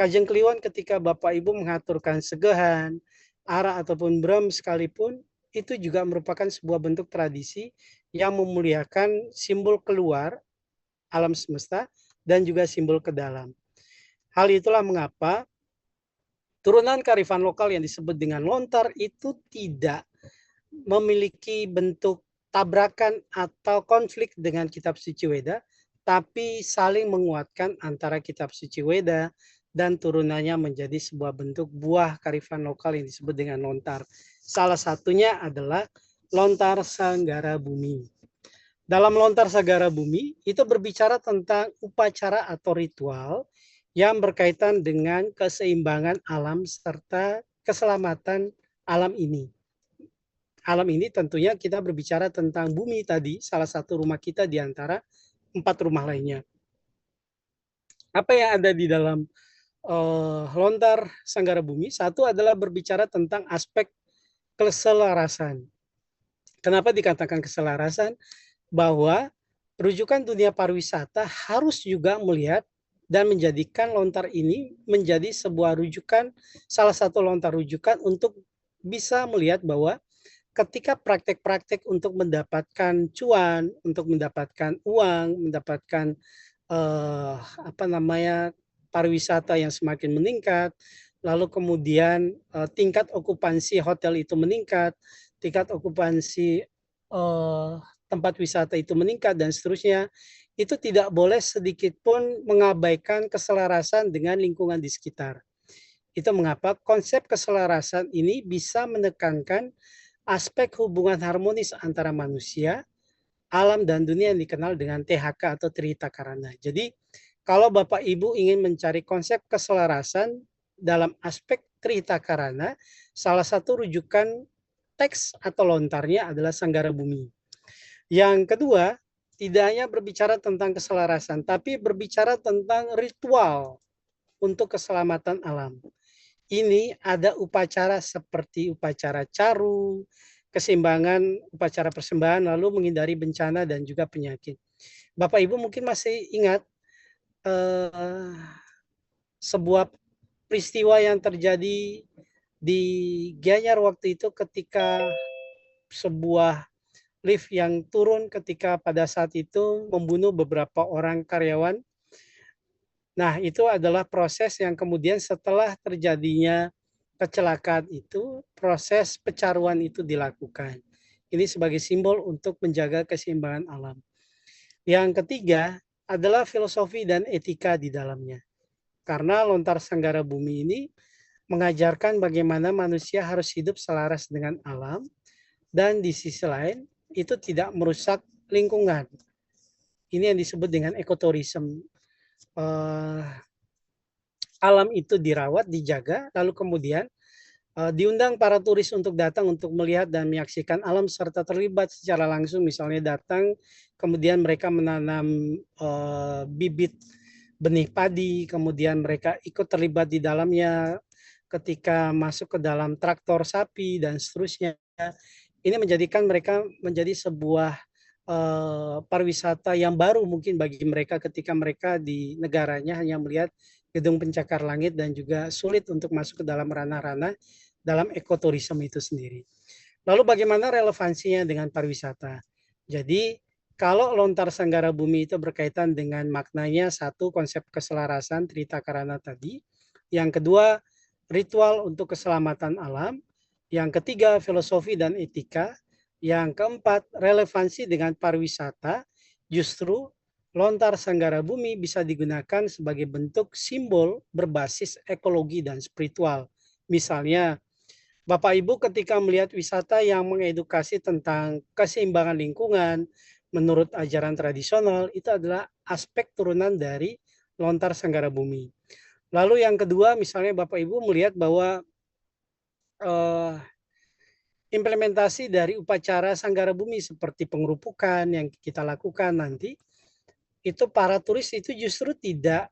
Kajeng Kliwon ketika Bapak Ibu mengaturkan segehan, ara ataupun brem sekalipun itu juga merupakan sebuah bentuk tradisi yang memuliakan simbol keluar alam semesta dan juga simbol ke dalam. Hal itulah mengapa turunan kearifan lokal yang disebut dengan lontar itu tidak memiliki bentuk tabrakan atau konflik dengan kitab suci Weda, tapi saling menguatkan antara kitab suci Weda dan turunannya menjadi sebuah bentuk buah kearifan lokal yang disebut dengan lontar. Salah satunya adalah lontar Sanggara Bumi. Dalam lontar Sanggara Bumi itu berbicara tentang upacara atau ritual yang berkaitan dengan keseimbangan alam serta keselamatan alam ini. Alam ini tentunya kita berbicara tentang bumi tadi, salah satu rumah kita di antara 4 rumah lainnya. Apa yang ada di dalam lontar Sanggara Bumi? Satu adalah berbicara tentang aspek keselarasan. Kenapa dikatakan keselarasan? Bahwa rujukan dunia pariwisata harus juga melihat dan menjadikan lontar ini menjadi sebuah rujukan, salah satu lontar rujukan untuk bisa melihat bahwa ketika praktek-praktek untuk mendapatkan cuan, untuk mendapatkan uang, mendapatkan pariwisata yang semakin meningkat, lalu kemudian tingkat okupansi hotel itu meningkat, tingkat okupansi tempat wisata itu meningkat dan seterusnya, itu tidak boleh sedikit pun mengabaikan keselarasan dengan lingkungan di sekitar. Itu mengapa konsep keselarasan ini bisa menekankan aspek hubungan harmonis antara manusia, alam dan dunia yang dikenal dengan THK atau Trihita Karana. Jadi kalau Bapak Ibu ingin mencari konsep keselarasan dalam aspek Trihita Karana, salah satu rujukan teks atau lontarnya adalah Sanggara Bumi. Yang kedua, tidak hanya berbicara tentang keselarasan, tapi berbicara tentang ritual untuk keselamatan alam. Ini ada upacara seperti upacara caru, keseimbangan, upacara persembahan, lalu menghindari bencana dan juga penyakit. Bapak Ibu mungkin masih ingat sebuah peristiwa yang terjadi di Gianyar waktu itu ketika sebuah lift yang turun ketika pada saat itu membunuh beberapa orang karyawan. Nah, itu adalah proses yang kemudian setelah terjadinya kecelakaan itu, proses pecaruan itu dilakukan. Ini sebagai simbol untuk menjaga keseimbangan alam. Yang ketiga adalah filosofi dan etika di dalamnya. Karena lontar Sanggara Bumi ini mengajarkan bagaimana manusia harus hidup selaras dengan alam dan di sisi lain itu tidak merusak lingkungan. Ini yang disebut dengan ekoturism. Alam itu dirawat, dijaga, lalu kemudian diundang para turis untuk datang untuk melihat dan menyaksikan alam serta terlibat secara langsung, misalnya datang, kemudian mereka menanam bibit benih padi, kemudian mereka ikut terlibat di dalamnya ketika masuk ke dalam traktor sapi dan seterusnya. Ini menjadikan mereka menjadi sebuah pariwisata yang baru mungkin bagi mereka ketika mereka di negaranya hanya melihat gedung pencakar langit, dan juga sulit untuk masuk ke dalam ranah-ranah dalam ekoturisme itu sendiri. Lalu bagaimana relevansinya dengan pariwisata? Jadi kalau lontar Sanggara Bumi itu berkaitan dengan maknanya, satu, konsep keselarasan Trita Karana tadi, yang kedua ritual untuk keselamatan alam, yang ketiga filosofi dan etika, yang keempat relevansi dengan pariwisata. Justru lontar Sanggara Bumi bisa digunakan sebagai bentuk simbol berbasis ekologi dan spiritual. Misalnya Bapak Ibu ketika melihat wisata yang mengedukasi tentang keseimbangan lingkungan menurut ajaran tradisional, itu adalah aspek turunan dari lontar Sanggara Bumi. Lalu yang kedua, misalnya Bapak Ibu melihat bahwa implementasi dari upacara Sanggara Bumi seperti pengerupukan yang kita lakukan nanti, itu para turis itu justru tidak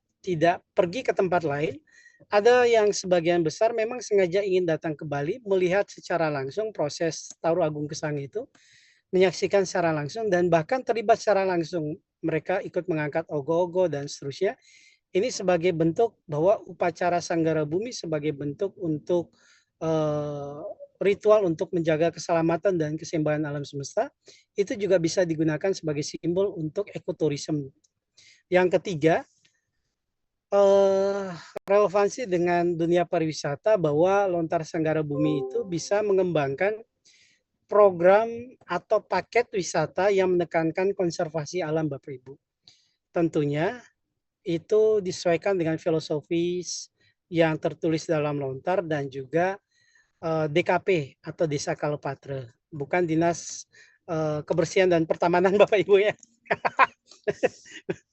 pergi ke tempat lain. Ada yang sebagian besar memang sengaja ingin datang ke Bali, melihat secara langsung proses Taru Agung Kesang itu, menyaksikan secara langsung, dan bahkan terlibat secara langsung. Mereka ikut mengangkat ogo-ogo dan seterusnya. Ini sebagai bentuk bahwa upacara Sanggara Bumi sebagai bentuk untuk ritual untuk menjaga keselamatan dan keseimbangan alam semesta, itu juga bisa digunakan sebagai simbol untuk ekoturisme. Yang ketiga, relevansi dengan dunia pariwisata, bahwa lontar Sanggara Bumi itu bisa mengembangkan program atau paket wisata yang menekankan konservasi alam, Bapak Ibu. Tentunya itu disesuaikan dengan filosofis yang tertulis dalam lontar dan juga DKP atau Desa Kalpatra, bukan Dinas Kebersihan dan Pertamanan, Bapak Ibu ya.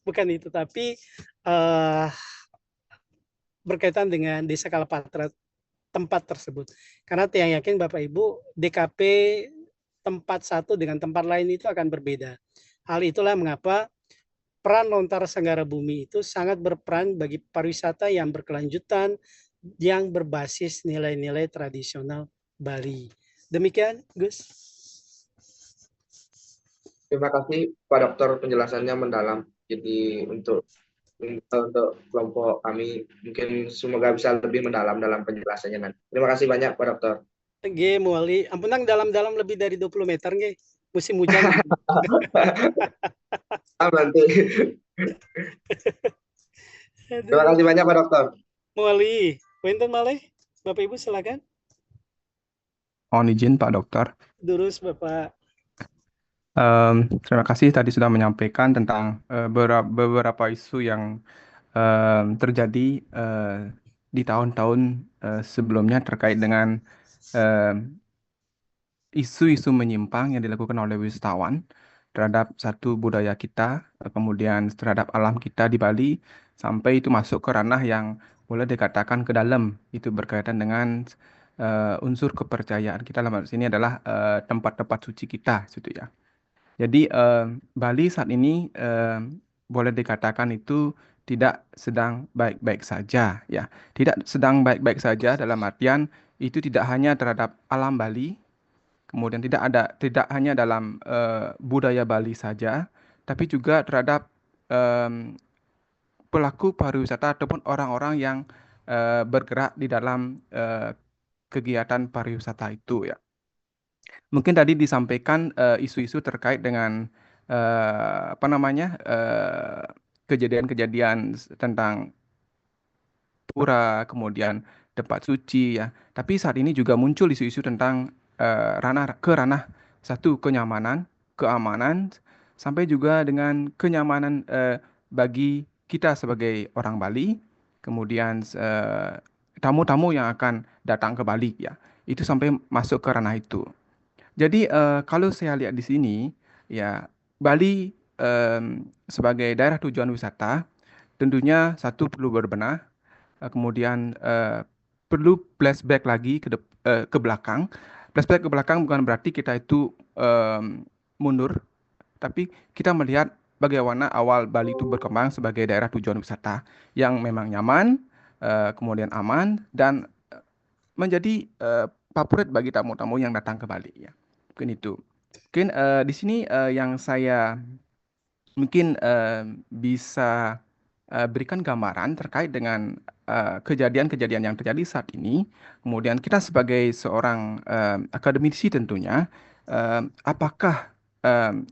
Bukan itu, tapi berkaitan dengan Desa Kalpatra tempat tersebut. Karena yang yakin Bapak Ibu, DKP tempat satu dengan tempat lain itu akan berbeda. Hal itulah mengapa peran lontar Sanggara Bumi itu sangat berperan bagi pariwisata yang berkelanjutan, yang berbasis nilai-nilai tradisional Bali. Demikian, Gus. Terima kasih Pak Dokter, penjelasannya mendalam. Jadi untuk kelompok kami mungkin semoga bisa lebih mendalam dalam penjelasannya nanti. Terima kasih banyak Pak Dokter. Nggih, Muali. Ampunang dalam-dalam lebih dari 20 meter nggih. Musim hujan. Nanti. Terima kasih banyak Pak Dokter. Muali, wonten malih. Bapak Ibu silakan. Mohon izin Pak Dokter. Durus Bapak. Terima kasih tadi sudah menyampaikan tentang beberapa isu yang terjadi di tahun-tahun sebelumnya terkait dengan isu-isu menyimpang yang dilakukan oleh wisatawan terhadap satu budaya kita, kemudian terhadap alam kita di Bali, sampai itu masuk ke ranah yang boleh dikatakan ke dalam, itu berkaitan dengan unsur kepercayaan kita. Dalam hal ini adalah tempat-tempat suci kita, gitu ya. Jadi Bali saat ini boleh dikatakan itu tidak sedang baik-baik saja, ya. Tidak sedang baik-baik saja dalam artian itu tidak hanya terhadap alam Bali, kemudian tidak hanya dalam budaya Bali saja, tapi juga terhadap pelaku pariwisata ataupun orang-orang yang bergerak di dalam kegiatan pariwisata itu, ya. Mungkin tadi disampaikan isu-isu terkait dengan kejadian-kejadian tentang pura, kemudian tempat suci, ya. Tapi saat ini juga muncul isu-isu tentang ranah satu, kenyamanan, keamanan, sampai juga dengan kenyamanan bagi kita sebagai orang Bali, kemudian tamu-tamu yang akan datang ke Bali, ya. Itu sampai masuk ke ranah itu. Jadi kalau saya lihat di sini, ya, Bali sebagai daerah tujuan wisata tentunya satu perlu berbenah, kemudian perlu flashback lagi ke belakang. Flashback ke belakang bukan berarti kita itu mundur, tapi kita melihat bagaimana awal Bali itu berkembang sebagai daerah tujuan wisata yang memang nyaman, kemudian aman, dan menjadi favorit bagi tamu-tamu yang datang ke Bali, ya. Mungkin itu. Mungkin di sini yang saya mungkin bisa berikan gambaran terkait dengan kejadian-kejadian yang terjadi saat ini. Kemudian kita sebagai seorang akademisi tentunya, apakah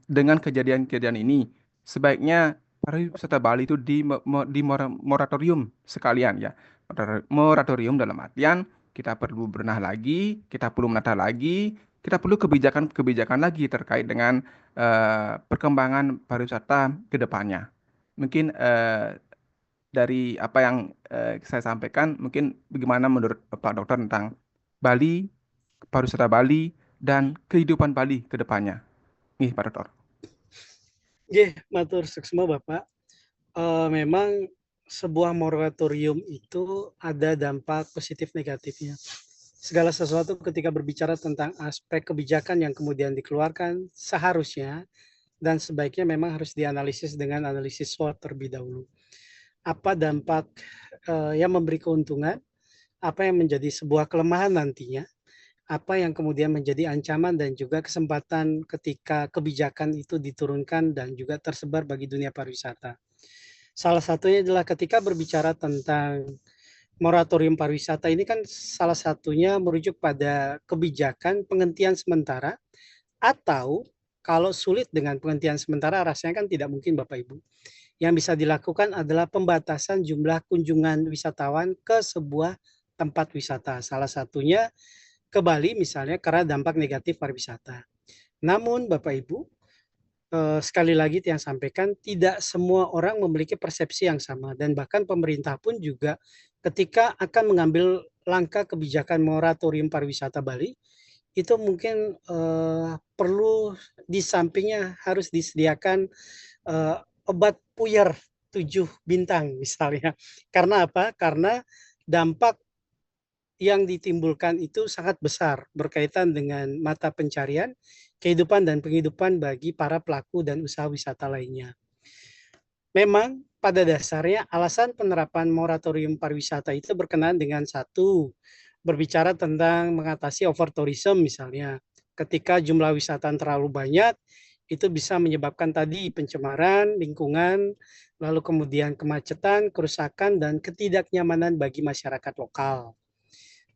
dengan kejadian-kejadian ini sebaiknya pariwisata Bali itu moratorium sekalian ya. Moratorium dalam artian kita perlu benah lagi, kita perlu menata lagi, kita perlu kebijakan-kebijakan lagi terkait dengan perkembangan pariwisata ke depannya. Mungkin dari apa yang saya sampaikan, mungkin bagaimana menurut Pak Dokter tentang Bali, pariwisata Bali, dan kehidupan Bali ke depannya. Nih Pak Dokter. Nggih, matur suksma Bapak. Memang sebuah moratorium itu ada dampak positif negatifnya. Segala sesuatu ketika berbicara tentang aspek kebijakan yang kemudian dikeluarkan, seharusnya dan sebaiknya memang harus dianalisis dengan analisis SWOT terlebih dahulu. Apa dampak yang memberi keuntungan, apa yang menjadi sebuah kelemahan nantinya, apa yang kemudian menjadi ancaman dan juga kesempatan ketika kebijakan itu diturunkan dan juga tersebar bagi dunia pariwisata. Salah satunya adalah ketika berbicara tentang moratorium pariwisata ini kan salah satunya merujuk pada kebijakan penghentian sementara, atau kalau sulit dengan penghentian sementara rasanya kan tidak mungkin Bapak Ibu. Yang bisa dilakukan adalah pembatasan jumlah kunjungan wisatawan ke sebuah tempat wisata. Salah satunya ke Bali misalnya karena dampak negatif pariwisata. Namun Bapak Ibu, sekali lagi yang sampaikan, tidak semua orang memiliki persepsi yang sama dan bahkan pemerintah pun juga ketika akan mengambil langkah kebijakan moratorium pariwisata Bali itu mungkin perlu di sampingnya harus disediakan obat puyer 7 bintang misalnya. Karena apa? Karena dampak yang ditimbulkan itu sangat besar berkaitan dengan mata pencarian, kehidupan dan penghidupan bagi para pelaku dan usaha wisata lainnya. Memang pada dasarnya alasan penerapan moratorium pariwisata itu berkenaan dengan satu, berbicara tentang mengatasi overtourism misalnya. Ketika jumlah wisatawan terlalu banyak, itu bisa menyebabkan tadi pencemaran lingkungan, lalu kemudian kemacetan, kerusakan, dan ketidaknyamanan bagi masyarakat lokal.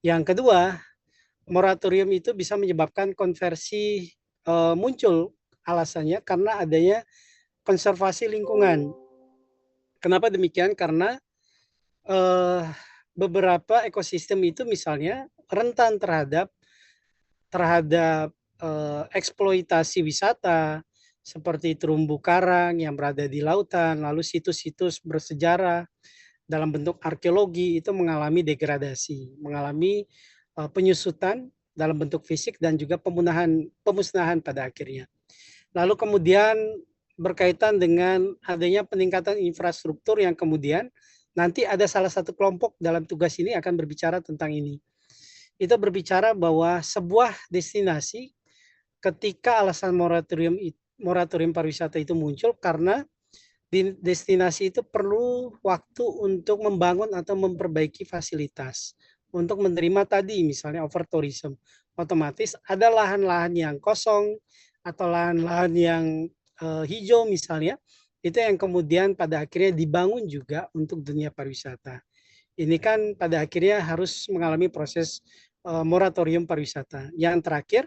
Yang kedua, moratorium itu bisa menyebabkan konversi muncul alasannya karena adanya konservasi lingkungan. Kenapa demikian? Karena beberapa ekosistem itu misalnya rentan terhadap eksploitasi wisata seperti terumbu karang yang berada di lautan, lalu situs-situs bersejarah dalam bentuk arkeologi itu mengalami degradasi, mengalami penyusutan dalam bentuk fisik dan juga pemusnahan pada akhirnya. Lalu kemudian berkaitan dengan adanya peningkatan infrastruktur yang kemudian nanti ada salah satu kelompok dalam tugas ini akan berbicara tentang ini. Itu berbicara bahwa sebuah destinasi ketika alasan moratorium pariwisata itu muncul karena di destinasi itu perlu waktu untuk membangun atau memperbaiki fasilitas untuk menerima tadi misalnya overtourism. Otomatis ada lahan-lahan yang kosong atau lahan-lahan yang hijau misalnya, itu yang kemudian pada akhirnya dibangun juga untuk dunia pariwisata. Ini kan pada akhirnya harus mengalami proses moratorium pariwisata. Yang terakhir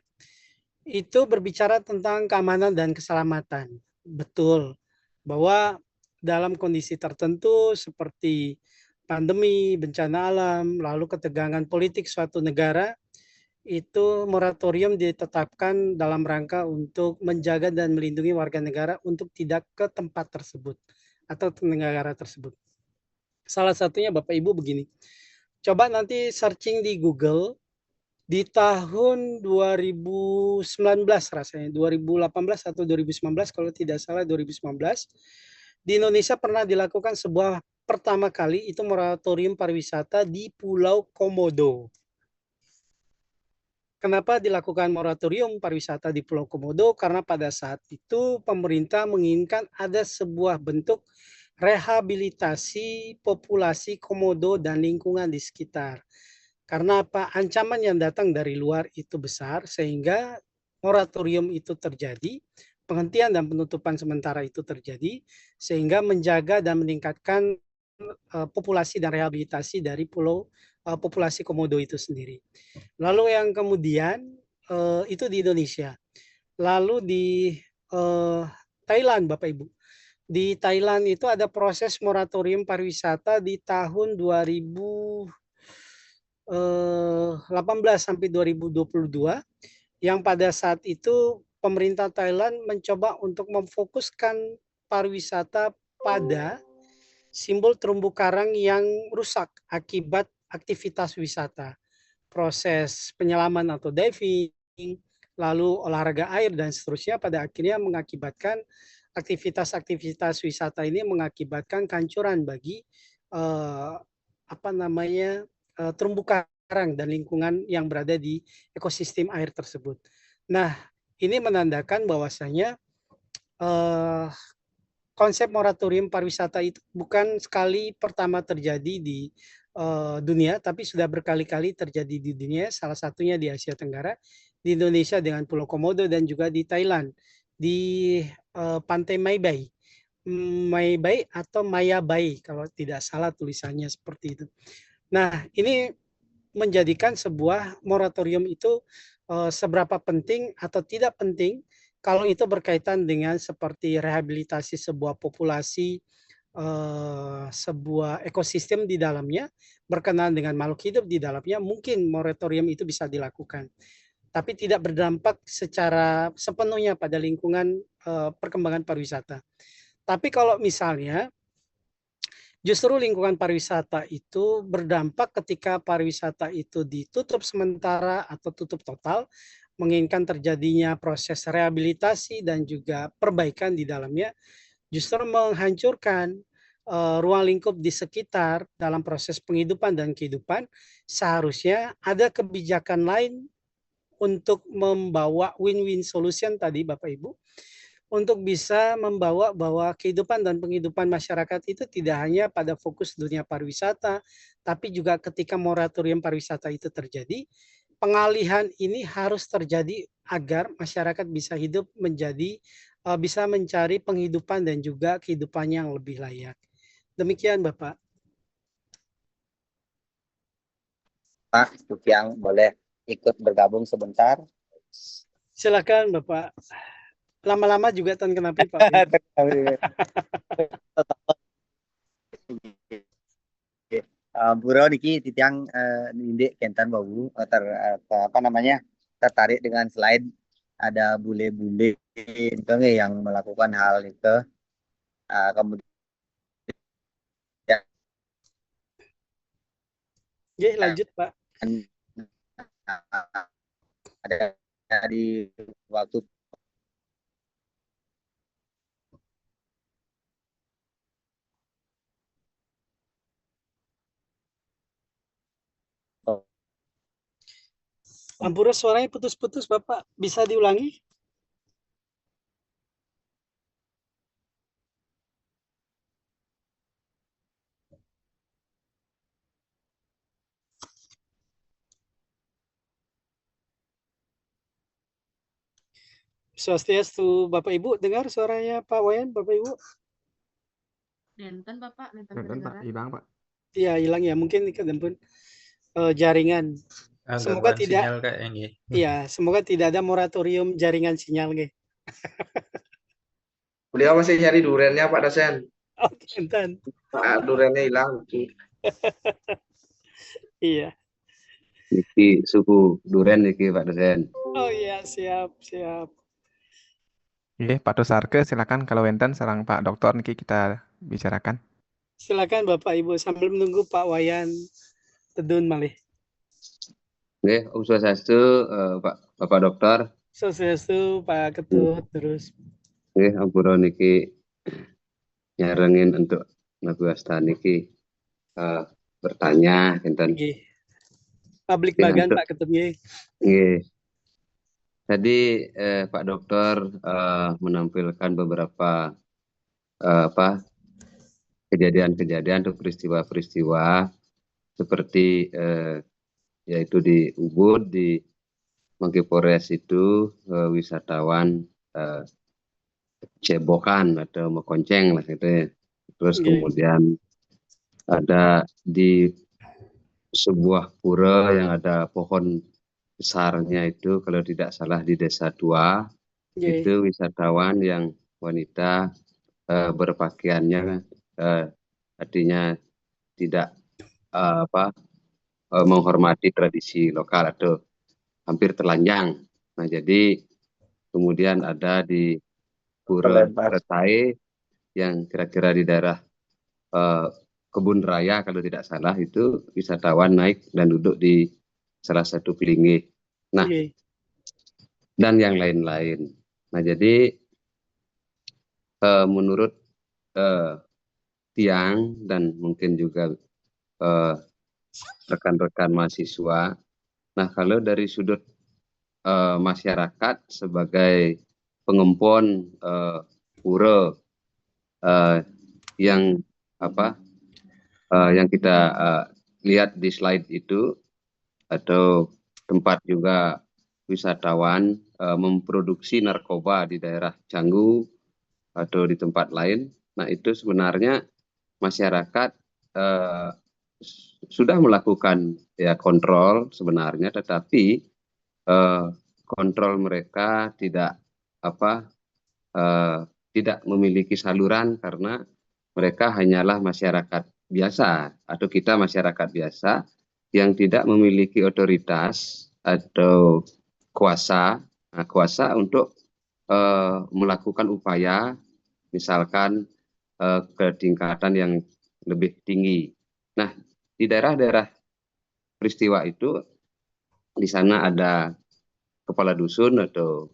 itu berbicara tentang keamanan dan keselamatan. Betul bahwa dalam kondisi tertentu seperti pandemi, bencana alam, lalu ketegangan politik suatu negara, itu moratorium ditetapkan dalam rangka untuk menjaga dan melindungi warga negara untuk tidak ke tempat tersebut atau ke negara tersebut. Salah satunya Bapak Ibu begini, coba nanti searching di Google di tahun 2019 rasanya, 2018 atau 2019 kalau tidak salah 2019, di Indonesia pernah dilakukan sebuah pertama kali itu moratorium pariwisata di Pulau Komodo. Kenapa dilakukan moratorium pariwisata di Pulau Komodo? Karena pada saat itu pemerintah menginginkan ada sebuah bentuk rehabilitasi populasi Komodo dan lingkungan di sekitar. Karena apa? Ancaman yang datang dari luar itu besar sehingga moratorium itu terjadi penghentian dan penutupan sementara itu terjadi sehingga menjaga dan meningkatkan populasi dan rehabilitasi dari populasi komodo itu sendiri. Lalu yang kemudian itu di Indonesia. Lalu di Thailand, Bapak Ibu. Di Thailand itu ada proses moratorium pariwisata di tahun 2018 sampai 2022 yang pada saat itu pemerintah Thailand mencoba untuk memfokuskan pariwisata pada simbol terumbu karang yang rusak akibat aktivitas wisata. Proses penyelaman atau diving, lalu olahraga air dan seterusnya pada akhirnya mengakibatkan aktivitas-aktivitas wisata ini mengakibatkan kehancuran bagi terumbu karang dan lingkungan yang berada di ekosistem air tersebut. Nah, ini menandakan bahwasanya konsep moratorium pariwisata itu bukan sekali pertama terjadi di dunia, tapi sudah berkali-kali terjadi di dunia, salah satunya di Asia Tenggara, di Indonesia dengan Pulau Komodo dan juga di Thailand, di Pantai Maybai atau Mayabai kalau tidak salah tulisannya seperti itu. Nah, ini menjadikan sebuah moratorium itu seberapa penting atau tidak penting kalau itu berkaitan dengan seperti rehabilitasi sebuah populasi, sebuah ekosistem di dalamnya, berkenaan dengan makhluk hidup di dalamnya, mungkin moratorium itu bisa dilakukan. Tapi tidak berdampak secara sepenuhnya pada lingkungan perkembangan pariwisata. Tapi kalau misalnya justru lingkungan pariwisata itu berdampak ketika pariwisata itu ditutup sementara atau tutup total, menginginkan terjadinya proses rehabilitasi dan juga perbaikan di dalamnya, justru menghancurkan ruang lingkup di sekitar dalam proses penghidupan dan kehidupan. Seharusnya ada kebijakan lain untuk membawa win-win solution tadi Bapak Ibu, untuk bisa membawa bahwa kehidupan dan penghidupan masyarakat itu tidak hanya pada fokus dunia pariwisata, tapi juga ketika moratorium pariwisata itu terjadi, pengalihan ini harus terjadi agar masyarakat bisa hidup menjadi, bisa mencari penghidupan dan juga kehidupan yang lebih layak. Demikian Bapak. Pak Sufiang boleh ikut bergabung sebentar. Silakan Bapak. Lama-lama juga tahun kenapa Pak? Buro niki titiang nindik kentan bau tertarik dengan slide ada bule-bule itu yang melakukan hal itu. Kemudian lanjut Pak. Ada di waktu Ampura suaranya putus-putus Bapak, bisa diulangi? Swastiastu Bapak Ibu, dengar suaranya Pak Wayan Bapak Ibu? Nenten Bapak, nenten Pak, hilang Pak. Iya hilang ya, mungkin pun jaringan. Semoga tidak. Sinyal kayaknya. Iya, semoga tidak ada moratorium jaringan sinyal nggih. Beliau masih nyari durennya Pak dosen. Oh, enten. Pak durennya hilang. Iya. Niki suku duren niki Pak dosen. Oh iya, siap. Oke, Pak Dosarke silakan kalau wenten sarang Pak Dokter niki kita bicarakan. Silakan Bapak Ibu sambil menunggu Pak Wayan Tedun malih. Oke, Om Swastiastu Bapak Dokter. Swastiastu Pak Ketut terus. Oke, ampura niki nyarengin untuk Naguasta niki bertanya enten. Nggih. Publik bagan Pak Ketut nggih. Nggih. Tadi Pak Dokter menampilkan beberapa kejadian-kejadian atau peristiwa-peristiwa seperti yaitu di Ubud, di Monkey Forest itu wisatawan cebokan atau mekonceng lah gitu ya. Terus Oke. kemudian ada di sebuah pura yang ada pohon besarnya itu, kalau tidak salah di Desa Tua, Oke. itu wisatawan yang wanita berpakaiannya artinya tidak menghormati tradisi lokal atau hampir telanjang. Nah, jadi kemudian ada di Pura Retai yang kira-kira di daerah Kebun Raya kalau tidak salah, itu wisatawan naik dan duduk di salah satu pelinggih. Nah, Oke. dan yang lain-lain. Nah, jadi menurut Tiang dan mungkin juga rekan-rekan mahasiswa, nah kalau dari sudut masyarakat sebagai pengempon pura yang yang kita lihat di slide itu, atau tempat juga wisatawan memproduksi narkoba di daerah Canggu atau di tempat lain. Nah, itu sebenarnya masyarakat sudah melakukan ya kontrol sebenarnya, tetapi kontrol mereka tidak tidak memiliki saluran karena mereka hanyalah masyarakat biasa atau kita masyarakat biasa yang tidak memiliki otoritas atau kuasa untuk melakukan upaya misalkan ke tingkatan yang lebih tinggi. Nah, di daerah-daerah peristiwa itu, di sana ada kepala dusun atau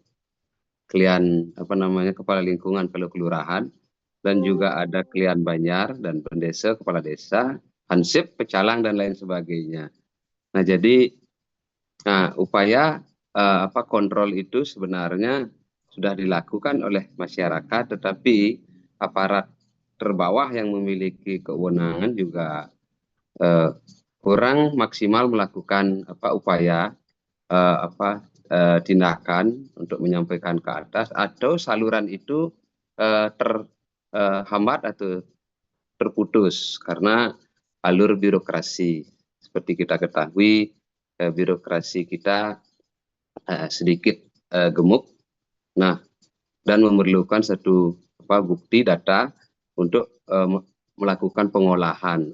kepala lingkungan kalau kelurahan, dan juga ada klian banjar dan pendesa, kepala desa, hansip, pecalang dan lain sebagainya. Nah, jadi upaya kontrol itu sebenarnya sudah dilakukan oleh masyarakat, tetapi aparat terbawah yang memiliki kewenangan juga kurang maksimal melakukan upaya tindakan untuk menyampaikan ke atas, atau saluran itu terhambat atau terputus karena alur birokrasi. Seperti kita ketahui, birokrasi kita sedikit gemuk, nah, dan memerlukan satu bukti data untuk melakukan pengolahan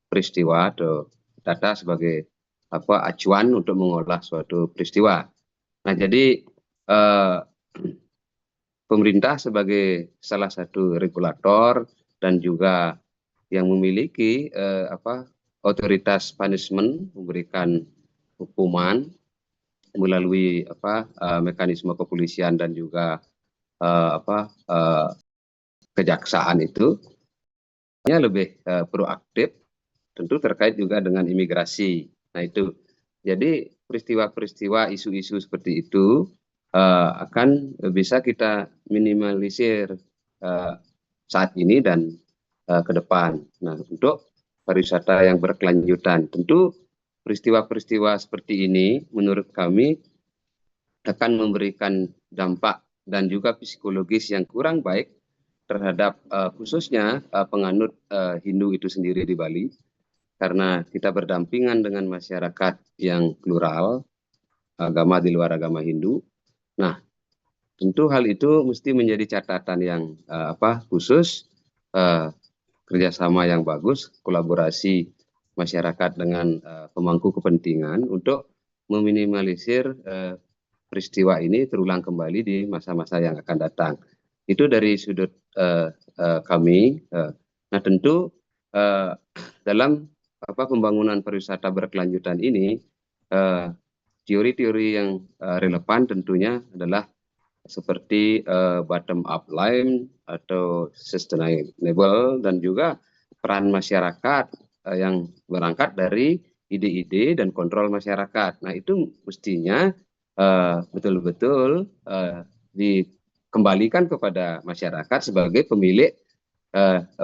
peristiwa atau data sebagai acuan untuk mengolah suatu peristiwa. Nah, jadi pemerintah sebagai salah satu regulator dan juga yang memiliki otoritas punishment, memberikan hukuman melalui mekanisme kepolisian dan juga kejaksaan itu lebih proaktif, tentu terkait juga dengan imigrasi. Nah, itu jadi peristiwa-peristiwa isu-isu seperti itu akan bisa kita minimalisir saat ini dan ke depan. Nah, untuk pariwisata yang berkelanjutan, tentu peristiwa-peristiwa seperti ini menurut kami akan memberikan dampak dan juga psikologis yang kurang baik terhadap khususnya penganut Hindu itu sendiri di Bali, karena kita berdampingan dengan masyarakat yang plural, agama di luar agama Hindu. Nah, tentu hal itu mesti menjadi catatan yang khusus, kerjasama yang bagus, kolaborasi masyarakat dengan pemangku kepentingan untuk meminimalisir peristiwa ini terulang kembali di masa-masa yang akan datang. Itu dari sudut kami. Nah, tentu dalam pembangunan pariwisata berkelanjutan ini, teori-teori yang relevan tentunya adalah seperti bottom up line atau sustainable, dan juga peran masyarakat yang berangkat dari ide-ide dan kontrol masyarakat. Nah, itu mestinya betul-betul dikembalikan kepada masyarakat sebagai pemilik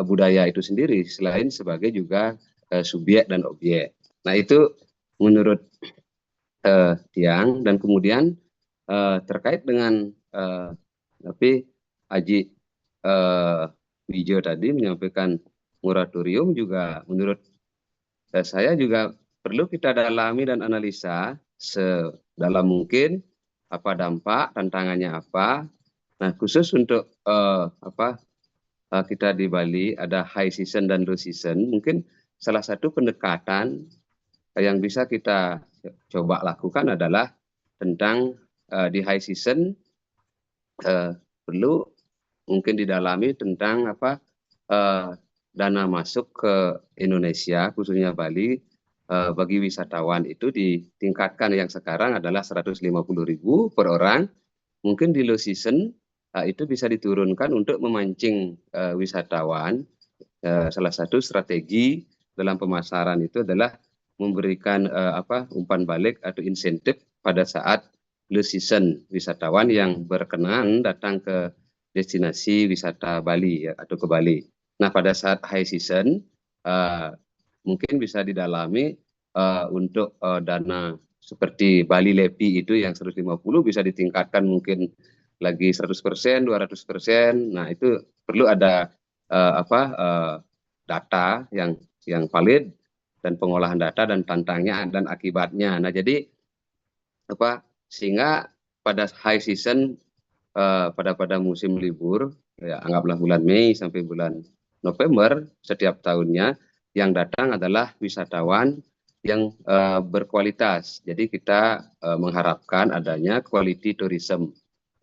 budaya itu sendiri, selain sebagai juga subjek dan objek. Nah, itu menurut Tiang. Dan kemudian terkait dengan Tapi Haji Wijo tadi menyampaikan moratorium juga menurut saya juga perlu kita dalami dan analisa sedalam mungkin apa dampak, tantangannya apa. Nah, khusus untuk kita di Bali ada high season dan low season, mungkin salah satu pendekatan yang bisa kita coba lakukan adalah tentang di high season perlu mungkin didalami tentang dana masuk ke Indonesia khususnya Bali bagi wisatawan itu ditingkatkan, yang sekarang adalah 150.000 per orang, mungkin di low season itu bisa diturunkan untuk memancing wisatawan. Salah satu strategi dalam pemasaran itu adalah memberikan umpan balik atau insentif pada saat low season wisatawan yang berkenan datang ke destinasi wisata Bali atau ke Bali. Nah, pada saat high season mungkin bisa didalami untuk dana seperti Bali Lepi itu yang 150 bisa ditingkatkan mungkin lagi 100%, 200%. Nah, itu perlu ada data yang valid dan pengolahan data dan tantangannya dan akibatnya. Nah, jadi sehingga pada high season pada musim libur, ya anggaplah bulan Mei sampai bulan November setiap tahunnya, yang datang adalah wisatawan yang berkualitas. Jadi kita mengharapkan adanya quality tourism.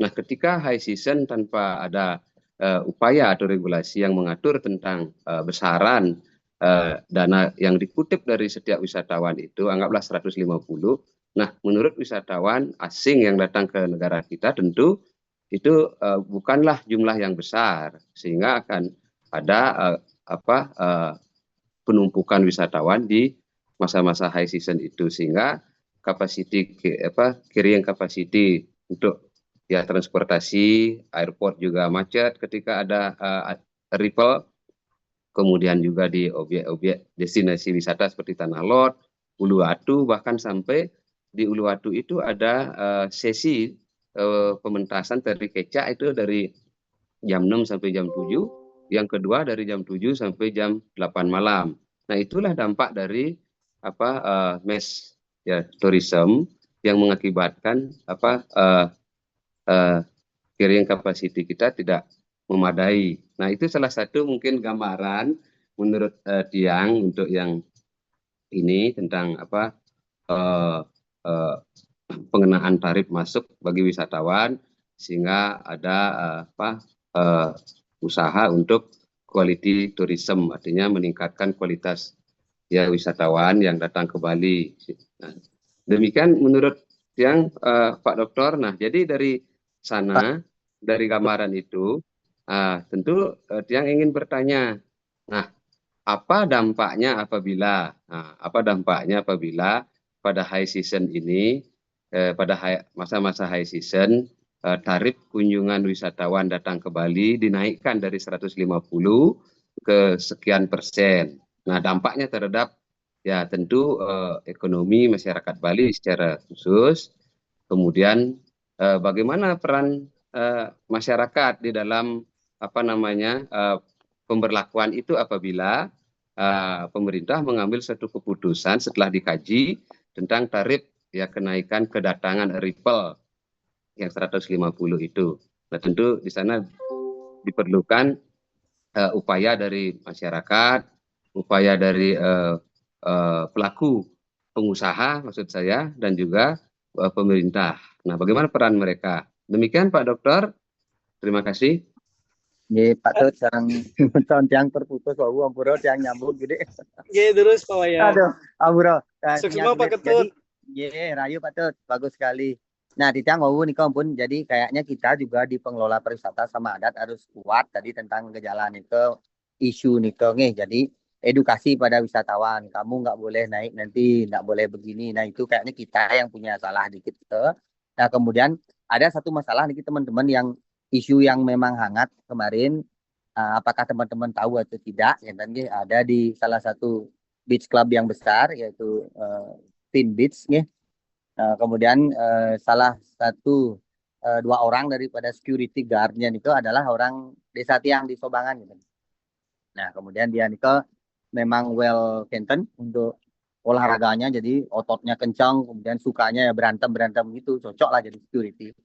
Nah, ketika high season tanpa ada upaya atau regulasi yang mengatur tentang besaran dana yang dikutip dari setiap wisatawan itu, anggaplah 150. Nah, menurut wisatawan asing yang datang ke negara kita tentu itu bukanlah jumlah yang besar, sehingga akan ada penumpukan wisatawan di masa-masa high season itu, sehingga carrying capacity untuk transportasi airport juga macet ketika ada arrival, kemudian juga di objek-objek destinasi wisata seperti Tanah Lot, Uluwatu, bahkan sampai di Uluwatu itu ada sesi pementasan tari kecak itu dari jam 6 sampai jam 7, yang kedua dari jam 7 sampai jam 8 malam. Nah, itulah dampak dari mass tourism yang mengakibatkan carrying capacity kita tidak memadai. Nah, itu salah satu mungkin gambaran menurut Tiang untuk yang ini tentang pengenaan tarif masuk bagi wisatawan, sehingga ada usaha untuk quality tourism, artinya meningkatkan kualitas wisatawan yang datang ke Bali. Nah, demikian menurut yang Pak Dokter. Nah, jadi dari sana, dari gambaran itu, tentu yang ingin bertanya, nah, apa dampaknya apabila pada high season ini, pada masa-masa high season, tarif kunjungan wisatawan datang ke Bali dinaikkan dari 150 ke sekian persen. Nah, dampaknya terhadap tentu ekonomi masyarakat Bali secara khusus. Kemudian bagaimana peran masyarakat di dalam pemberlakuan itu apabila pemerintah mengambil satu keputusan setelah dikaji tentang tarif kenaikan kedatangan arrival yang 150 itu. Nah, tentu di sana diperlukan upaya dari masyarakat, upaya dari pelaku pengusaha maksud saya, dan juga pemerintah. Nah, bagaimana peran mereka? Demikian Pak Dokter. Terima kasih. Pak Tut, sarang tiang terputus, ampura tiang nyambung gede. Terus Pak Wayan. Aduh, ampura. Sukses Pak Ketut. Rayu Pak Tut, bagus sekali. Nah, di tiang nih pun, jadi kayaknya kita juga di pengelola pariwisata sama adat harus kuat tadi tentang gejala itu, isu nih. Jadi edukasi pada wisatawan, kamu nggak boleh naik nanti, nggak boleh begini. Nah, itu kayaknya kita yang punya salah dikit. Nah, kemudian ada satu masalah nih teman-teman, yang isu yang memang hangat kemarin, apakah teman-teman tahu atau tidak, ya tadi ada di salah satu beach club yang besar, yaitu Tin Beach, kemudian salah satu 2 orang daripada security guardnya itu adalah orang Desa Tiang di Sobangan gitu. Nah, kemudian dia niko memang well content untuk olahraganya, jadi ototnya kencang, kemudian sukanya ya berantem gitu, cocok lah jadi security.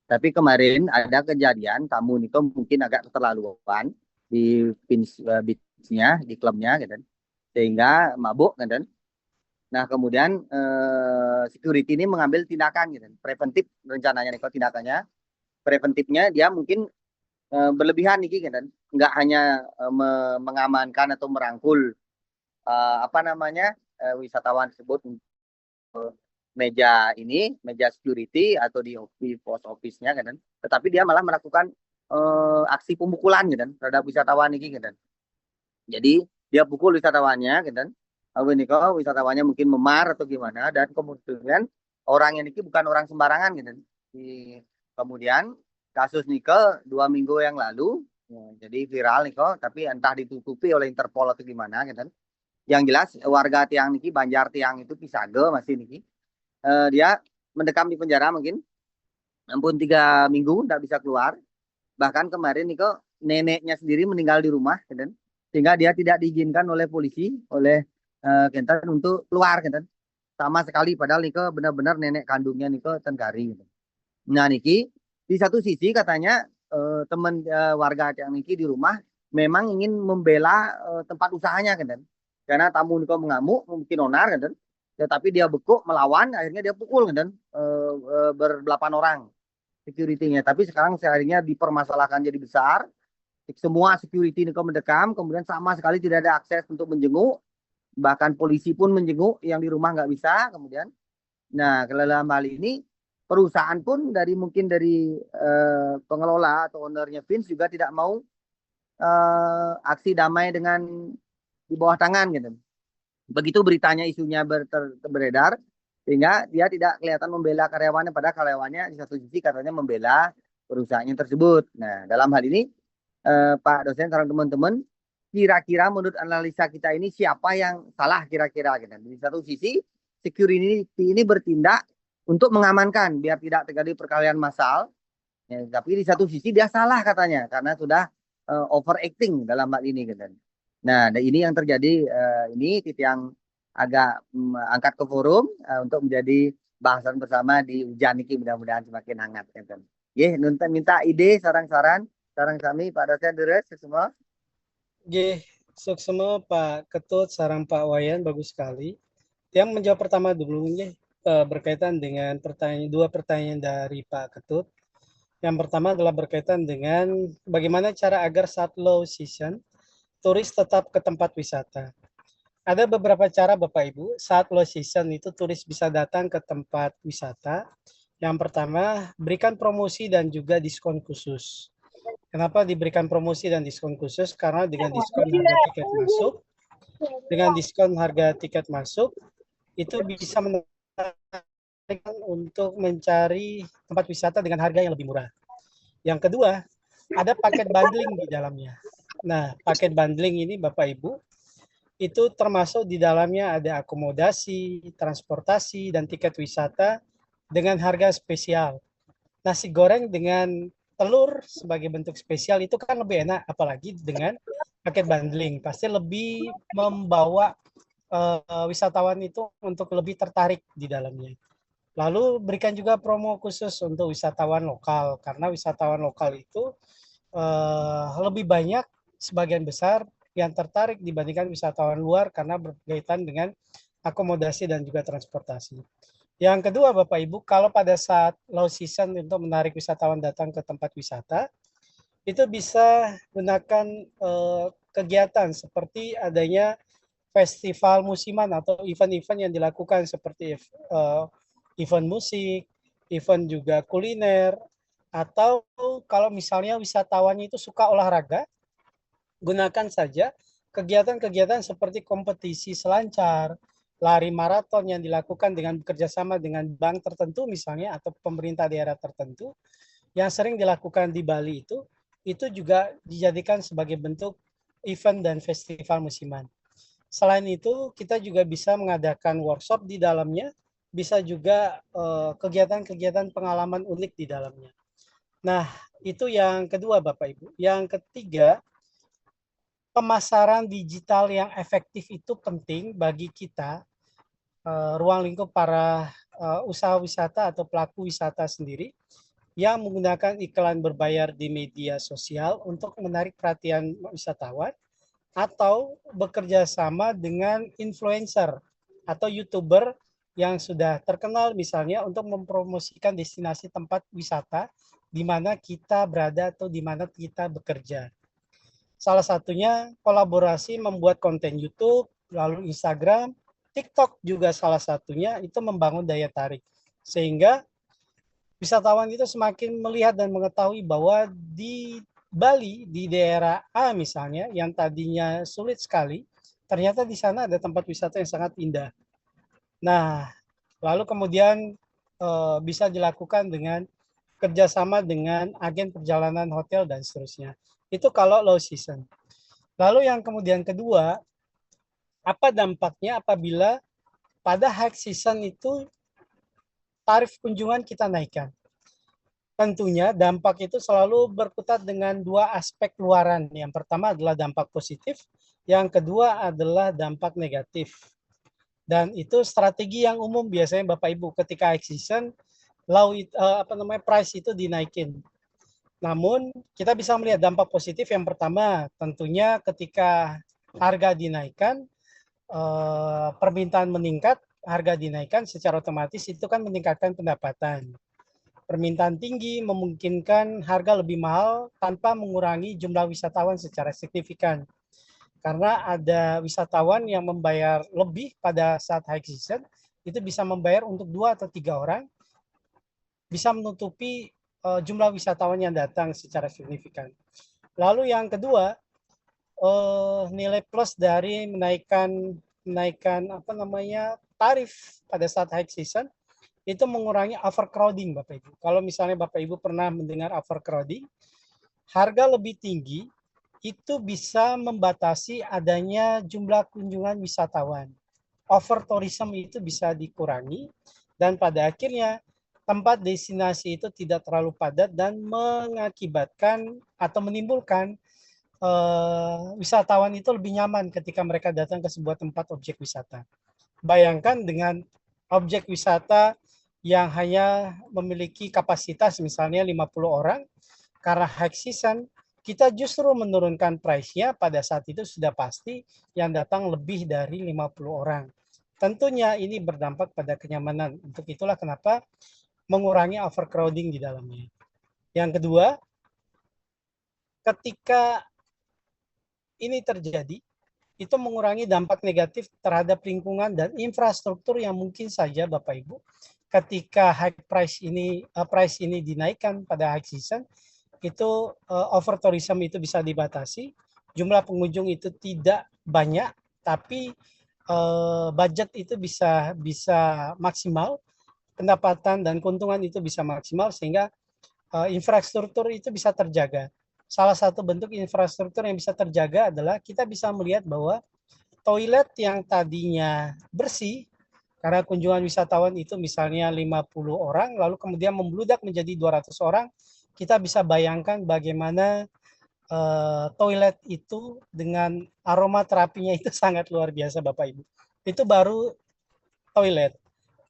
Tapi kemarin ada kejadian tamu niko mungkin agak keterlaluan di beachnya, di klubnya gitu, sehingga mabuk gitu. Nah, kemudian security ini mengambil tindakan gitu, preventif rencananya niko tindakannya. Preventifnya dia mungkin berlebihan nih kan, nggak hanya mengamankan atau merangkul wisatawan tersebut meja security atau di post office-nya kan, tetapi dia malah melakukan aksi pemukulan gitu terhadap wisatawan ini kan. Jadi dia pukul wisatawannya kan. Wisatawannya mungkin memar atau gimana, dan kemudian orang ini bukan orang sembarangan gitu. Kemudian kasus Niko 2 minggu yang lalu, jadi viral Niko, tapi entah ditutupi oleh Interpol atau gimana gitu. Yang jelas warga Tiang Niki, Banjar Tiang itu Pisage masih Niki, dia mendekam di penjara mungkin, ampun 3 minggu tidak bisa keluar. Bahkan kemarin Niko neneknya sendiri meninggal di rumah gitu, sehingga dia tidak diizinkan oleh polisi, oleh Kenten untuk keluar gitu. Sama sekali padahal Niko benar-benar nenek kandungnya Niko Tengkari gitu. Nah Niki di satu sisi katanya teman warga yang Niki di rumah memang ingin membela tempat usahanya kan, karena tamu Niko mengamuk mungkin onar kan, tetapi dia bekuk melawan, akhirnya dia pukul kan, ber-8 orang security-nya. Tapi sekarang seharinya dipermasalahkan jadi besar, semua security Niko mendekam, kemudian sama sekali tidak ada akses untuk menjenguk, bahkan polisi pun menjenguk yang di rumah nggak bisa. Kemudian nah dalam hal ini perusahaan pun mungkin dari pengelola atau ownernya Vince juga tidak mau aksi damai dengan di bawah tangan gitu. Begitu beritanya, isunya beredar, sehingga dia tidak kelihatan membela karyawannya, padahal karyawannya di satu sisi katanya membela perusahaannya tersebut. Nah, dalam hal ini Pak dosen, saran teman-teman, kira-kira menurut analisa kita ini siapa yang salah kira-kira gitu. Di satu sisi security ini bertindak untuk mengamankan biar tidak terjadi perkelahian massal, ya, tapi di satu sisi dia salah katanya karena sudah overacting dalam hal ini gitu. Nah, ini yang terjadi, ini titik yang agak angkat ke forum untuk menjadi bahasan bersama di hujan ini, mudah-mudahan semakin hangat gitu. Ya, minta ide, saran-saran kami Pak dosen deres semua. Semua Pak Ketut, saran Pak Wayan bagus sekali. Yang menjawab pertama dulu berkaitan dengan dua pertanyaan dari Pak Ketut. Yang pertama adalah berkaitan dengan bagaimana cara agar saat low season turis tetap ke tempat wisata. Ada beberapa cara Bapak Ibu saat low season itu turis bisa datang ke tempat wisata. Yang pertama, berikan promosi dan juga diskon khusus. Kenapa diberikan promosi dan diskon khusus? Karena dengan diskon harga tiket masuk itu bisa menarik untuk mencari tempat wisata dengan harga yang lebih murah. Yang kedua, ada paket bundling di dalamnya. Nah, paket bundling ini Bapak Ibu itu termasuk di dalamnya ada akomodasi, transportasi, dan tiket wisata dengan harga spesial. Nasi goreng dengan telur sebagai bentuk spesial itu kan lebih enak, apalagi dengan paket bundling. Pasti lebih membawa wisatawan itu untuk lebih tertarik di dalamnya. Lalu berikan juga promo khusus untuk wisatawan lokal, karena wisatawan lokal itu lebih banyak, sebagian besar yang tertarik dibandingkan wisatawan luar karena berkaitan dengan akomodasi dan juga transportasi. Yang kedua Bapak Ibu, kalau pada saat low season untuk menarik wisatawan datang ke tempat wisata, itu bisa gunakan kegiatan seperti adanya festival musiman atau event-event yang dilakukan seperti event musik, event juga kuliner, atau kalau misalnya wisatawannya itu suka olahraga, gunakan saja kegiatan-kegiatan seperti kompetisi selancar, lari maraton yang dilakukan dengan bekerjasama dengan bank tertentu misalnya atau pemerintah daerah tertentu yang sering dilakukan di Bali itu juga dijadikan sebagai bentuk event dan festival musiman. Selain itu kita juga bisa mengadakan workshop di dalamnya, bisa juga kegiatan-kegiatan pengalaman unik di dalamnya. Nah, itu yang kedua Bapak Ibu. Yang ketiga, pemasaran digital yang efektif itu penting bagi kita, ruang lingkup para usaha wisata atau pelaku wisata sendiri yang menggunakan iklan berbayar di media sosial untuk menarik perhatian wisatawan atau bekerja sama dengan influencer atau YouTuber yang sudah terkenal misalnya untuk mempromosikan destinasi tempat wisata di mana kita berada atau di mana kita bekerja. Salah satunya kolaborasi membuat konten YouTube, lalu Instagram, TikTok juga salah satunya itu membangun daya tarik. Sehingga wisatawan itu semakin melihat dan mengetahui bahwa di Bali, di daerah A misalnya, yang tadinya sulit sekali, ternyata di sana ada tempat wisata yang sangat indah. Nah, lalu kemudian bisa dilakukan dengan kerjasama dengan agen perjalanan hotel dan seterusnya. Itu kalau low season. Lalu yang kemudian kedua, apa dampaknya apabila pada high season itu tarif kunjungan kita naikkan? Tentunya dampak itu selalu berkutat dengan dua aspek luaran. Yang pertama adalah dampak positif, yang kedua adalah dampak negatif. Dan itu strategi yang umum biasanya Bapak Ibu ketika high season, price itu dinaikin. Namun kita bisa melihat dampak positif yang pertama tentunya ketika harga dinaikkan, permintaan meningkat, harga dinaikkan secara otomatis itu kan meningkatkan pendapatan. Permintaan tinggi memungkinkan harga lebih mahal tanpa mengurangi jumlah wisatawan secara signifikan. Karena ada wisatawan yang membayar lebih pada saat high season, itu bisa membayar untuk 2 atau 3 orang, bisa menutupi jumlah wisatawan yang datang secara signifikan. Lalu yang kedua, nilai plus dari menaikkan tarif pada saat high season itu mengurangi overcrowding Bapak Ibu. Kalau misalnya Bapak Ibu pernah mendengar overcrowding, harga lebih tinggi itu bisa membatasi adanya jumlah kunjungan wisatawan. Overtourism itu bisa dikurangi dan pada akhirnya tempat destinasi itu tidak terlalu padat dan mengakibatkan atau menimbulkan wisatawan itu lebih nyaman ketika mereka datang ke sebuah tempat objek wisata. Bayangkan dengan objek wisata yang hanya memiliki kapasitas misalnya 50 orang, karena high season, kita justru menurunkan price-nya pada saat itu sudah pasti yang datang lebih dari 50 orang. Tentunya ini berdampak pada kenyamanan. Untuk itulah kenapa mengurangi overcrowding di dalamnya. Yang kedua, ketika ini terjadi, itu mengurangi dampak negatif terhadap lingkungan dan infrastruktur yang mungkin saja Bapak Ibu ketika price ini dinaikkan pada high season itu overtourism itu bisa dibatasi, jumlah pengunjung itu tidak banyak tapi budget itu bisa maksimal, pendapatan dan keuntungan itu bisa maksimal sehingga infrastruktur itu bisa terjaga. Salah satu bentuk infrastruktur yang bisa terjaga adalah kita bisa melihat bahwa toilet yang tadinya bersih karena kunjungan wisatawan itu misalnya 50 orang lalu kemudian membludak menjadi 200 orang, kita bisa bayangkan bagaimana toilet itu dengan aroma terapinya itu sangat luar biasa Bapak Ibu. Itu baru toilet.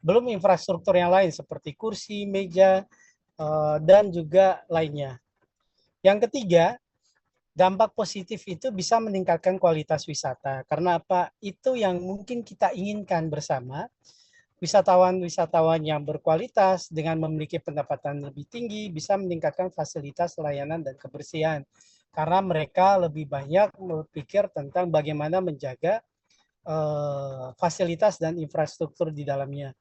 Belum infrastruktur yang lain seperti kursi, meja, dan juga lainnya. Yang ketiga, dampak positif itu bisa meningkatkan kualitas wisata. Karena apa? Itu yang mungkin kita inginkan bersama. Wisatawan-wisatawan yang berkualitas dengan memiliki pendapatan lebih tinggi bisa meningkatkan fasilitas layanan dan kebersihan. Karena mereka lebih banyak berpikir tentang bagaimana menjaga fasilitas dan infrastruktur di dalamnya.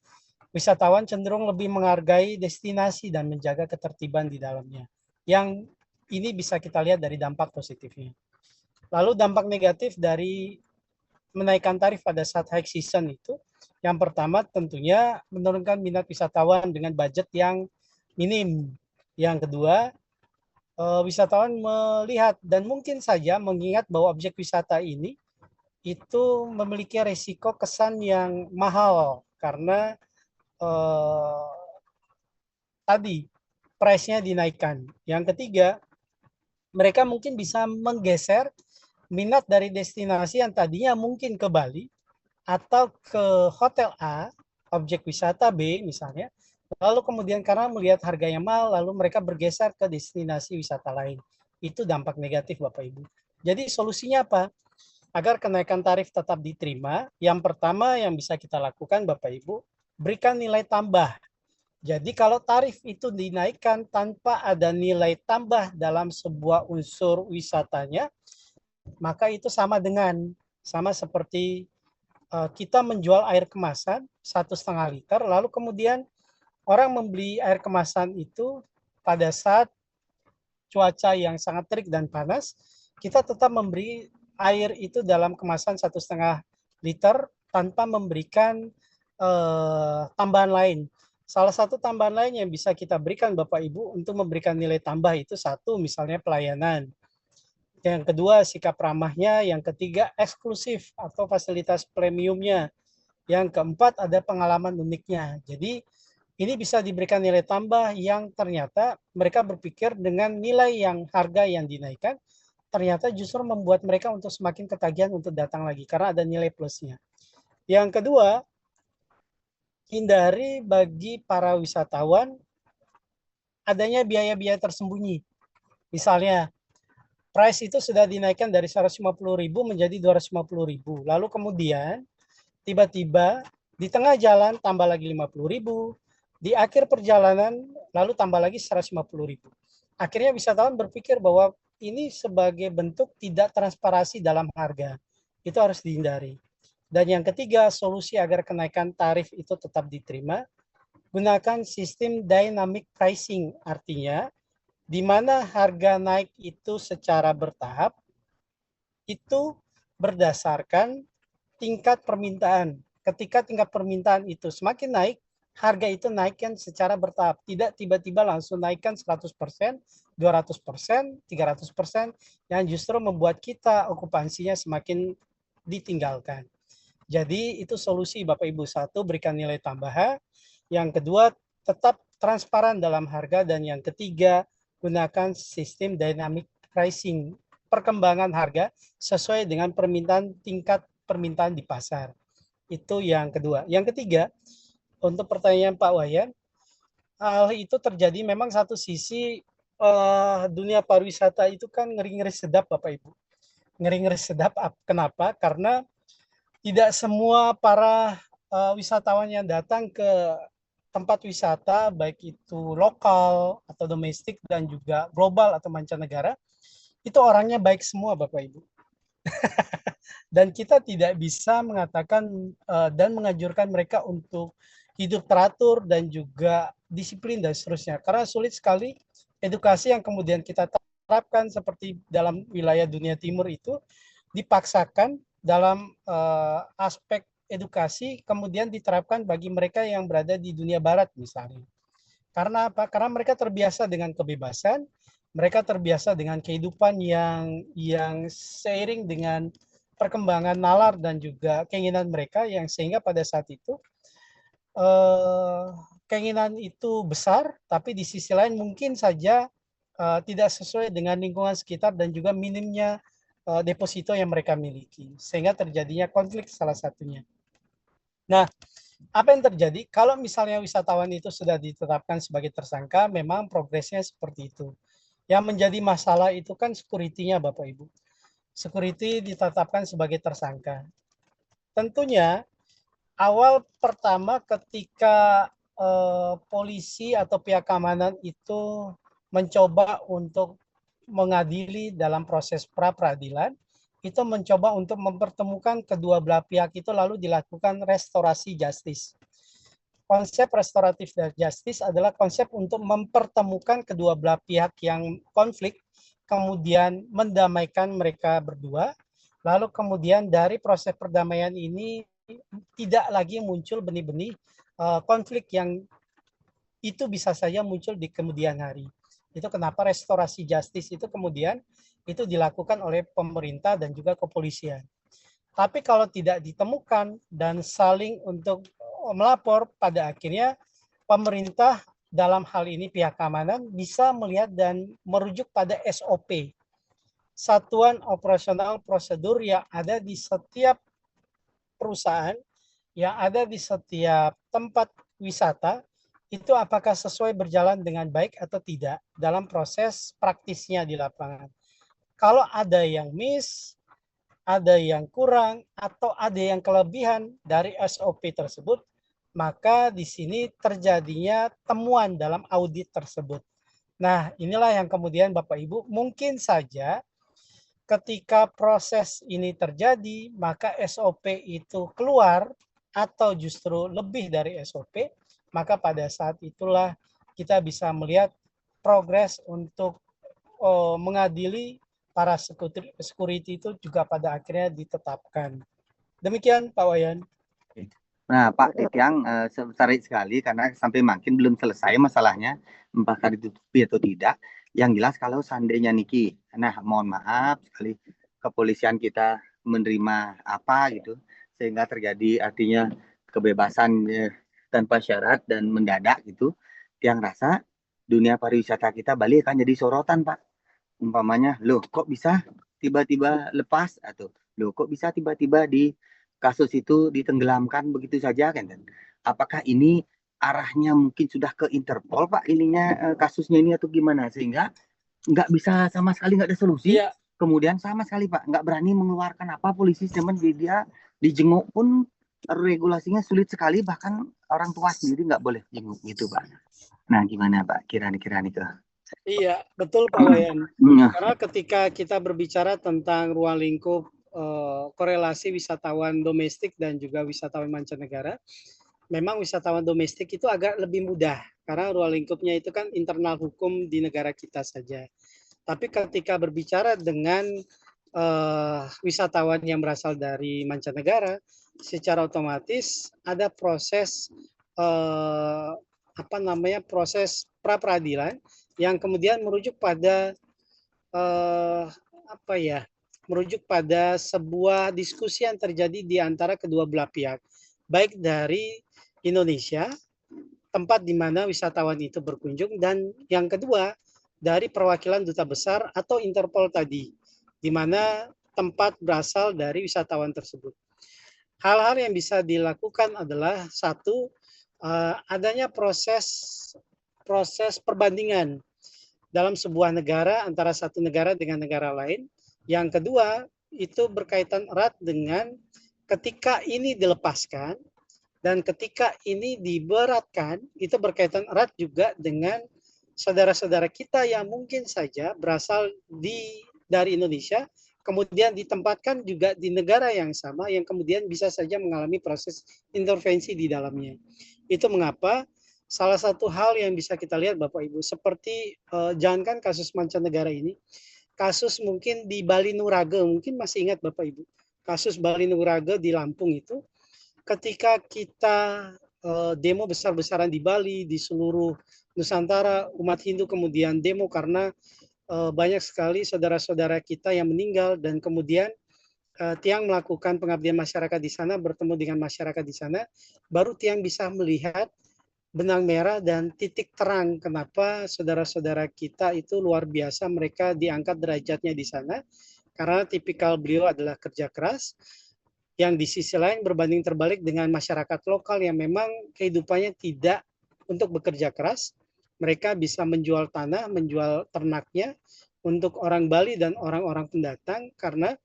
Wisatawan cenderung lebih menghargai destinasi dan menjaga ketertiban di dalamnya. Yang ini bisa kita lihat dari dampak positifnya. Lalu dampak negatif dari menaikkan tarif pada saat high season itu, yang pertama tentunya menurunkan minat wisatawan dengan budget yang minim. Yang kedua, wisatawan melihat dan mungkin saja mengingat bahwa objek wisata ini itu memiliki resiko kesan yang mahal karena tadi price-nya dinaikkan. Yang ketiga, mereka mungkin bisa menggeser minat dari destinasi yang tadinya mungkin ke Bali atau ke hotel A, objek wisata B misalnya, lalu kemudian karena melihat harganya mahal, lalu mereka bergeser ke destinasi wisata lain. Itu dampak negatif Bapak Ibu. Jadi solusinya apa? Agar kenaikan tarif tetap diterima, yang pertama yang bisa kita lakukan Bapak Ibu, berikan nilai tambah. Jadi kalau tarif itu dinaikkan tanpa ada nilai tambah dalam sebuah unsur wisatanya, maka itu sama seperti kita menjual air kemasan 1,5 liter, lalu kemudian orang membeli air kemasan itu pada saat cuaca yang sangat terik dan panas, kita tetap memberi air itu dalam kemasan 1,5 liter tanpa memberikan tambahan lain. Salah satu tambahan lain yang bisa kita berikan Bapak Ibu untuk memberikan nilai tambah itu satu, misalnya pelayanan. Yang kedua, sikap ramahnya. Yang ketiga, eksklusif atau fasilitas premiumnya. Yang keempat, ada pengalaman uniknya. Jadi, ini bisa diberikan nilai tambah yang ternyata mereka berpikir dengan nilai yang harga yang dinaikkan, ternyata justru membuat mereka untuk semakin ketagihan untuk datang lagi, karena ada nilai plusnya. Yang kedua, hindari bagi para wisatawan adanya biaya-biaya tersembunyi. Misalnya, price itu sudah dinaikkan dari 150.000 menjadi 250.000. Lalu kemudian tiba-tiba di tengah jalan tambah lagi 50.000, di akhir perjalanan lalu tambah lagi 150.000. Akhirnya wisatawan berpikir bahwa ini sebagai bentuk tidak transparansi dalam harga. Itu harus dihindari. Dan yang ketiga, solusi agar kenaikan tarif itu tetap diterima, gunakan sistem dynamic pricing, artinya di mana harga naik itu secara bertahap, itu berdasarkan tingkat permintaan. Ketika tingkat permintaan itu semakin naik, harga itu naikkan secara bertahap. Tidak tiba-tiba langsung naikkan 100%, 200%, 300%, yang justru membuat kita okupansinya semakin ditinggalkan. Jadi itu solusi Bapak Ibu. Satu, berikan nilai tambahan. Yang kedua, tetap transparan dalam harga. Dan yang ketiga, gunakan sistem dynamic pricing, perkembangan harga sesuai dengan tingkat permintaan di pasar. Itu yang kedua. Yang ketiga, untuk pertanyaan Pak Wayan, hal itu terjadi memang satu sisi dunia pariwisata itu kan ngeri-ngeri sedap Bapak Ibu. Ngeri-ngeri sedap, kenapa? Karena tidak semua para wisatawan yang datang ke tempat wisata, baik itu lokal atau domestik dan juga global atau mancanegara, itu orangnya baik semua Bapak Ibu. Dan kita tidak bisa mengatakan dan menganjurkan mereka untuk hidup teratur dan juga disiplin dan seterusnya. Karena sulit sekali edukasi yang kemudian kita terapkan seperti dalam wilayah dunia timur itu dipaksakan dalam aspek edukasi kemudian diterapkan bagi mereka yang berada di dunia barat misalnya. Karena apa? Karena mereka terbiasa dengan kebebasan, mereka terbiasa dengan kehidupan yang seiring dengan perkembangan nalar dan juga keinginan mereka, yang sehingga pada saat itu keinginan itu besar, tapi di sisi lain mungkin saja tidak sesuai dengan lingkungan sekitar dan juga minimnya deposito yang mereka miliki, sehingga terjadinya konflik salah satunya. Nah, apa yang terjadi kalau misalnya wisatawan itu sudah ditetapkan sebagai tersangka, memang progresnya seperti itu. Yang menjadi masalah itu kan security-nya Bapak Ibu. Security ditetapkan sebagai tersangka. Tentunya awal pertama ketika polisi atau pihak keamanan itu mencoba untuk mengadili dalam proses pra-peradilan, itu mencoba untuk mempertemukan kedua belah pihak itu lalu dilakukan restorasi justice. Konsep restoratif justice adalah konsep untuk mempertemukan kedua belah pihak yang konflik, kemudian mendamaikan mereka berdua, lalu kemudian dari proses perdamaian ini tidak lagi muncul benih-benih konflik yang itu bisa saja muncul di kemudian hari. Itu kenapa restorasi justice itu kemudian itu dilakukan oleh pemerintah dan juga kepolisian. Tapi kalau tidak ditemukan dan saling untuk melapor, pada akhirnya pemerintah dalam hal ini pihak keamanan bisa melihat dan merujuk pada SOP, satuan operasional prosedur yang ada di setiap perusahaan, yang ada di setiap tempat wisata, itu apakah sesuai berjalan dengan baik atau tidak dalam proses praktisnya di lapangan. Kalau ada yang miss, ada yang kurang, atau ada yang kelebihan dari SOP tersebut, maka di sini terjadinya temuan dalam audit tersebut. Nah, inilah yang kemudian Bapak Ibu mungkin saja ketika proses ini terjadi, maka SOP itu keluar atau justru lebih dari SOP, maka pada saat itulah kita bisa melihat progres untuk mengadili para security itu juga pada akhirnya ditetapkan. Demikian Pak Wayan. Nah, Pak Titiang, menarik sekali karena sampai makin belum selesai masalahnya, apakah ditutupi atau tidak. Yang jelas kalau seandainya Niki, nah mohon maaf sekali kepolisian kita menerima apa gitu, sehingga terjadi artinya kebebasan tanpa syarat dan mendadak gitu, yang rasa dunia pariwisata kita Bali akan jadi sorotan, Pak. Umpamanya, loh kok bisa tiba-tiba lepas, atau loh kok bisa tiba-tiba di kasus itu ditenggelamkan begitu saja kan? Apakah ini arahnya mungkin sudah ke Interpol Pak ininya kasusnya ini atau gimana sehingga nggak bisa sama sekali nggak ada solusi? Iya. Kemudian sama sekali Pak nggak berani mengeluarkan apa polisi teman dia dijenguk pun regulasinya sulit sekali, bahkan orang tua sendiri nggak boleh jenguk gitu Pak. Nah gimana Pak kira-kira nih ke? Iya betul Pak Wayan. Karena ketika kita berbicara tentang ruang lingkup korelasi wisatawan domestik dan juga wisatawan mancanegara, memang wisatawan domestik itu agak lebih mudah karena ruang lingkupnya itu kan internal hukum di negara kita saja. Tapi ketika berbicara dengan wisatawan yang berasal dari mancanegara, secara otomatis ada proses proses pra peradilan yang kemudian merujuk pada merujuk pada sebuah diskusi yang terjadi di antara kedua belah pihak, baik dari Indonesia, tempat di mana wisatawan itu berkunjung, dan yang kedua dari perwakilan duta besar atau Interpol tadi, di mana tempat berasal dari wisatawan tersebut. Hal-hal yang bisa dilakukan adalah satu, adanya proses perbandingan dalam sebuah negara antara satu negara dengan negara lain. Yang kedua, itu berkaitan erat dengan ketika ini dilepaskan dan ketika ini diberatkan, itu berkaitan erat juga dengan saudara-saudara kita yang mungkin saja berasal dari Indonesia, kemudian ditempatkan juga di negara yang sama, yang kemudian bisa saja mengalami proses intervensi di dalamnya. Itu mengapa salah satu hal yang bisa kita lihat Bapak Ibu, seperti jangankan kasus mancanegara ini, kasus mungkin di Bali Nurage, mungkin masih ingat Bapak Ibu, kasus Bali Nurage di Lampung itu, ketika kita demo besar-besaran di Bali, di seluruh Nusantara, umat Hindu kemudian demo karena banyak sekali saudara-saudara kita yang meninggal, dan kemudian Tiang melakukan pengabdian masyarakat di sana, bertemu dengan masyarakat di sana, baru Tiang bisa melihat benang merah dan titik terang kenapa saudara-saudara kita itu luar biasa, mereka diangkat derajatnya di sana karena tipikal beliau adalah kerja keras, yang di sisi lain berbanding terbalik dengan masyarakat lokal yang memang kehidupannya tidak untuk bekerja keras. Mereka bisa menjual tanah, menjual ternaknya untuk orang Bali dan orang-orang pendatang, karena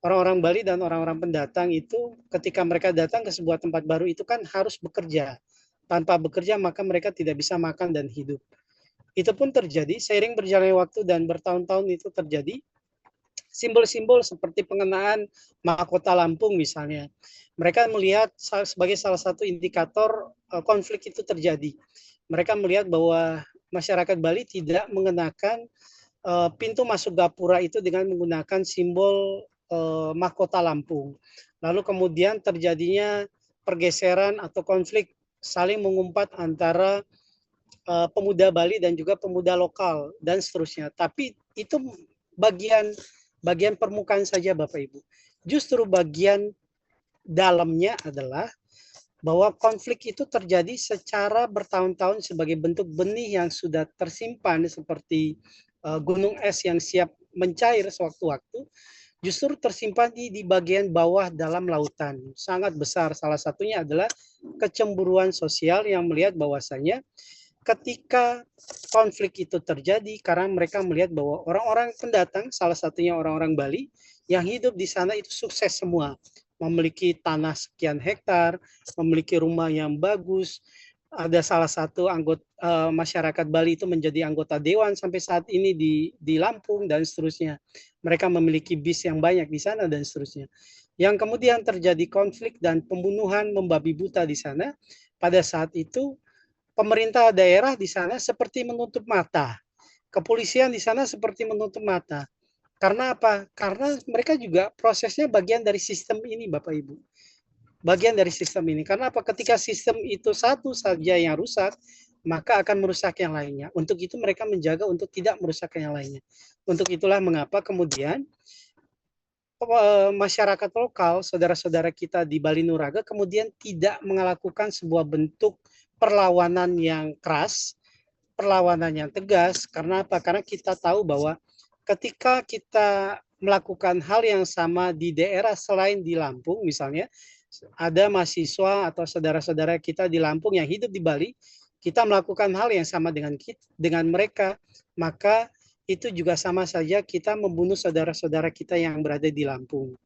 orang-orang Bali dan orang-orang pendatang itu ketika mereka datang ke sebuah tempat baru itu kan harus bekerja. Tanpa bekerja maka mereka tidak bisa makan dan hidup. Itu pun terjadi seiring berjalannya waktu dan bertahun-tahun itu terjadi. Simbol-simbol seperti pengenaan mahkota Lampung misalnya. Mereka melihat sebagai salah satu indikator konflik itu terjadi. Mereka melihat bahwa masyarakat Bali tidak mengenakan pintu masuk gapura itu dengan menggunakan simbol mahkota Lampung. Lalu kemudian terjadinya pergeseran atau konflik saling mengumpat antara pemuda Bali dan juga pemuda lokal dan seterusnya. Tapi itu bagian permukaan saja Bapak Ibu. Justru bagian dalamnya adalah bahwa konflik itu terjadi secara bertahun-tahun sebagai bentuk benih yang sudah tersimpan seperti gunung es yang siap mencair sewaktu-waktu, justru tersimpan di bagian bawah dalam lautan. Sangat besar. Salah satunya adalah kecemburuan sosial yang melihat bahwasanya ketika konflik itu terjadi karena mereka melihat bahwa orang-orang pendatang, salah satunya orang-orang Bali, yang hidup di sana itu sukses semua. Memiliki tanah sekian hektar, memiliki rumah yang bagus. Ada salah satu anggota masyarakat Bali itu menjadi anggota dewan sampai saat ini di Lampung dan seterusnya. Mereka memiliki bis yang banyak di sana dan seterusnya. Yang kemudian terjadi konflik dan pembunuhan membabi buta di sana. Pada saat itu pemerintah daerah di sana seperti menutup mata. Kepolisian di sana seperti menutup mata. Karena apa? Karena mereka juga prosesnya bagian dari sistem ini, Bapak Ibu. Bagian dari sistem ini. Karena apa? Ketika sistem itu satu saja yang rusak, maka akan merusak yang lainnya. Untuk itu mereka menjaga untuk tidak merusak yang lainnya. Untuk itulah mengapa kemudian masyarakat lokal, saudara-saudara kita di Bali Nuraga kemudian tidak melakukan sebuah bentuk perlawanan yang keras, perlawanan yang tegas. Karena apa? Karena kita tahu bahwa ketika kita melakukan hal yang sama di daerah selain di Lampung, misalnya ada mahasiswa atau saudara-saudara kita di Lampung yang hidup di Bali, kita melakukan hal yang sama dengan mereka, maka itu juga sama saja kita membunuh saudara-saudara kita yang berada di Lampung.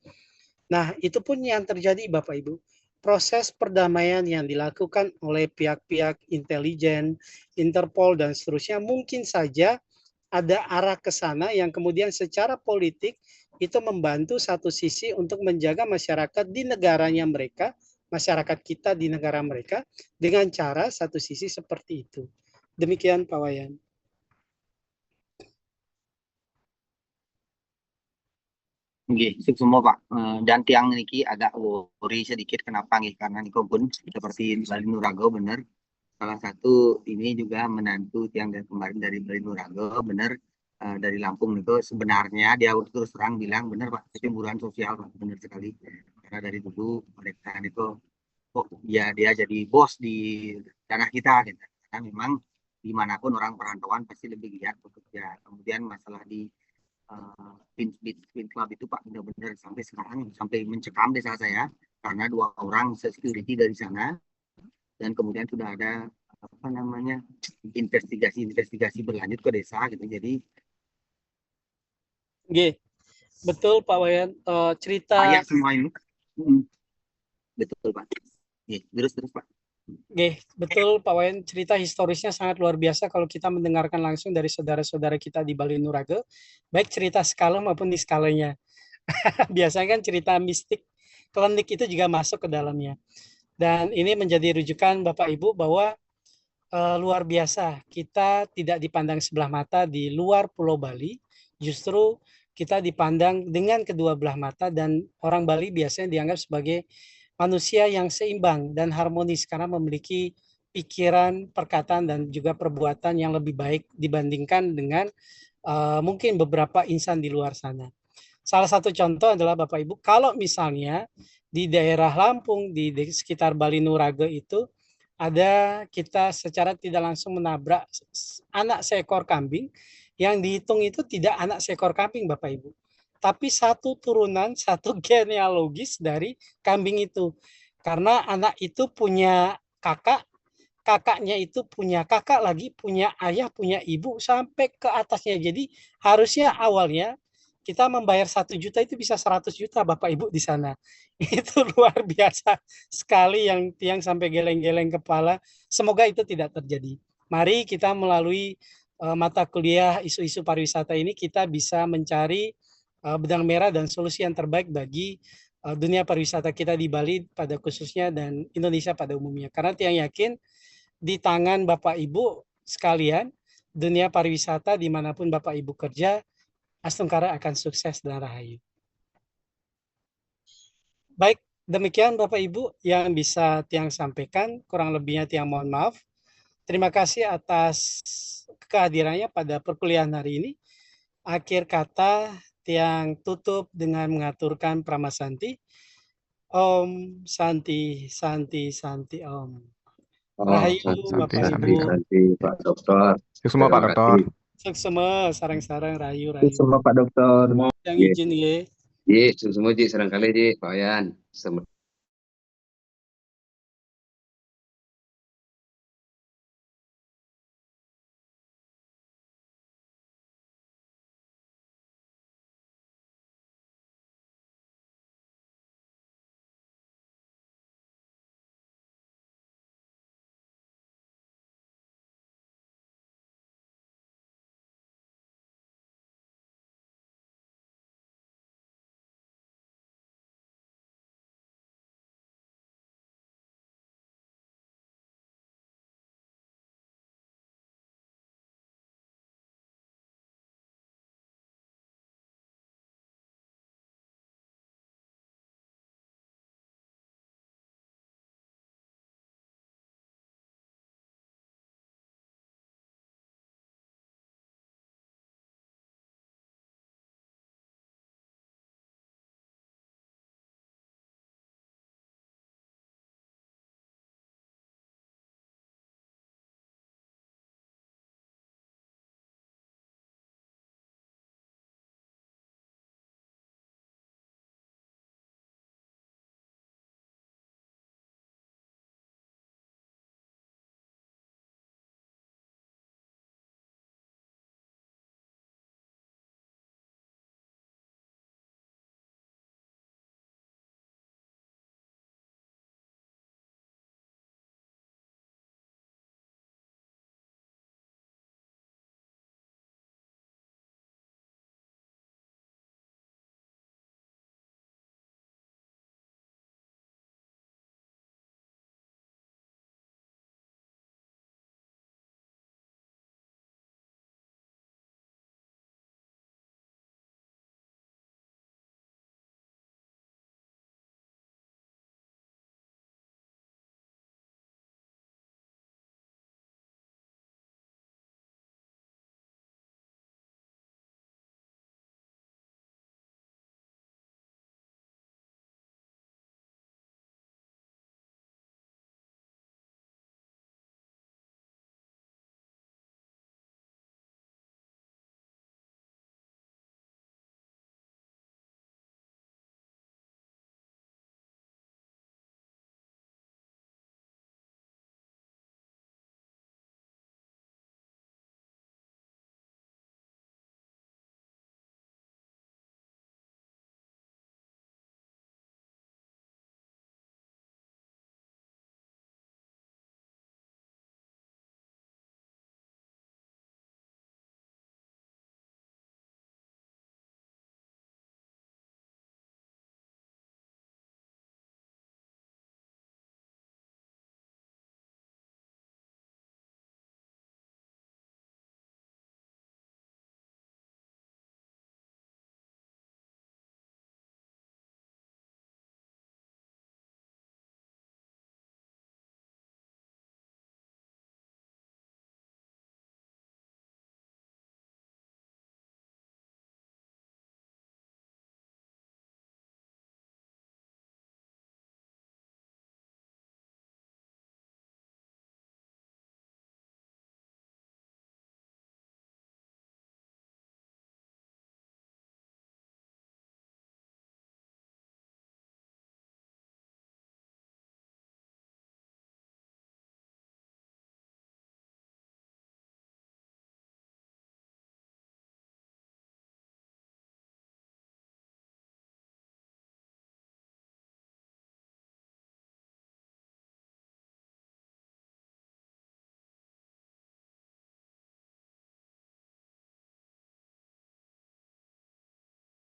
Nah, itu pun yang terjadi Bapak Ibu. Proses perdamaian yang dilakukan oleh pihak-pihak intelijen, Interpol dan seterusnya mungkin saja ada arah ke sana yang kemudian secara politik itu membantu satu sisi untuk menjaga masyarakat di negaranya mereka, masyarakat kita di negara mereka dengan cara satu sisi seperti itu. Demikian Pak Wayan. Nggih, semua Pak. Dan tiang niki agak worry sedikit kenapa nggih karena niku pun seperti Bali Nuraga bener. Salah satu ini juga menantu tiang dari kemarin dari Bali Nuraga bener dari Lampung itu sebenarnya dia terus terang bilang bener Pak kecemburuan sosial Pak bener sekali karena dari dulu mereka itu kok ya dia jadi bos di tanah kita gitu. Karena memang dimanapun orang perantauan pasti lebih giat bekerja. Kemudian masalah di Twin Club itu Pak benar-benar sampai sekarang sampai mencekam desa saya karena 2 orang security dari sana dan kemudian sudah ada apa namanya investigasi berlanjut ke desa gitu. Jadi betul Pak Wayan, cerita semua ini betul Pak. Terus Pak. Betul Pak Wayan, cerita historisnya sangat luar biasa kalau kita mendengarkan langsung dari saudara-saudara kita di Bali Nuraga, baik cerita skala maupun di skalanya. Biasanya kan cerita mistik, klinik itu juga masuk ke dalamnya. Dan ini menjadi rujukan Bapak Ibu bahwa luar biasa, kita tidak dipandang sebelah mata di luar Pulau Bali, justru kita dipandang dengan kedua belah mata dan orang Bali biasanya dianggap sebagai manusia yang seimbang dan harmonis karena memiliki pikiran, perkataan, dan juga perbuatan yang lebih baik dibandingkan dengan mungkin beberapa insan di luar sana. Salah satu contoh adalah Bapak Ibu, kalau misalnya di daerah Lampung, di sekitar Bali Nuraga itu, ada kita secara tidak langsung menabrak anak seekor kambing, yang dihitung itu tidak anak seekor kambing Bapak Ibu, tapi satu turunan, satu genealogis dari kambing itu. Karena anak itu punya kakak, kakaknya itu punya kakak lagi, punya ayah, punya ibu, sampai ke atasnya. Jadi harusnya awalnya kita membayar 1 juta itu bisa 100 juta Bapak Ibu di sana. Itu luar biasa sekali yang tiang sampai geleng-geleng kepala. Semoga itu tidak terjadi. Mari kita melalui mata kuliah isu-isu pariwisata ini kita bisa mencari benang merah dan solusi yang terbaik bagi dunia pariwisata kita di Bali pada khususnya dan Indonesia pada umumnya. Karena tiang yakin di tangan Bapak Ibu sekalian, dunia pariwisata dimanapun Bapak Ibu kerja, Astungkara akan sukses dan rahayu. Baik, demikian Bapak Ibu yang bisa tiang sampaikan, kurang lebihnya tiang mohon maaf. Terima kasih atas kehadirannya pada perkuliahan hari ini. Akhir kata tiang tutup dengan mengaturkan pramasanti. Om Santi Om. Oh, Rahayu Santi, Bapak Santi. Ibu. nanti Pak Dokter. Yuk semua Pak Terima Dokter. kasih. Suksema sarang-sarang rahayu. Semua Pak Dokter. Yang Ye. izin ye. Ji, semua Ji, serangkali Ji, Pak Yan.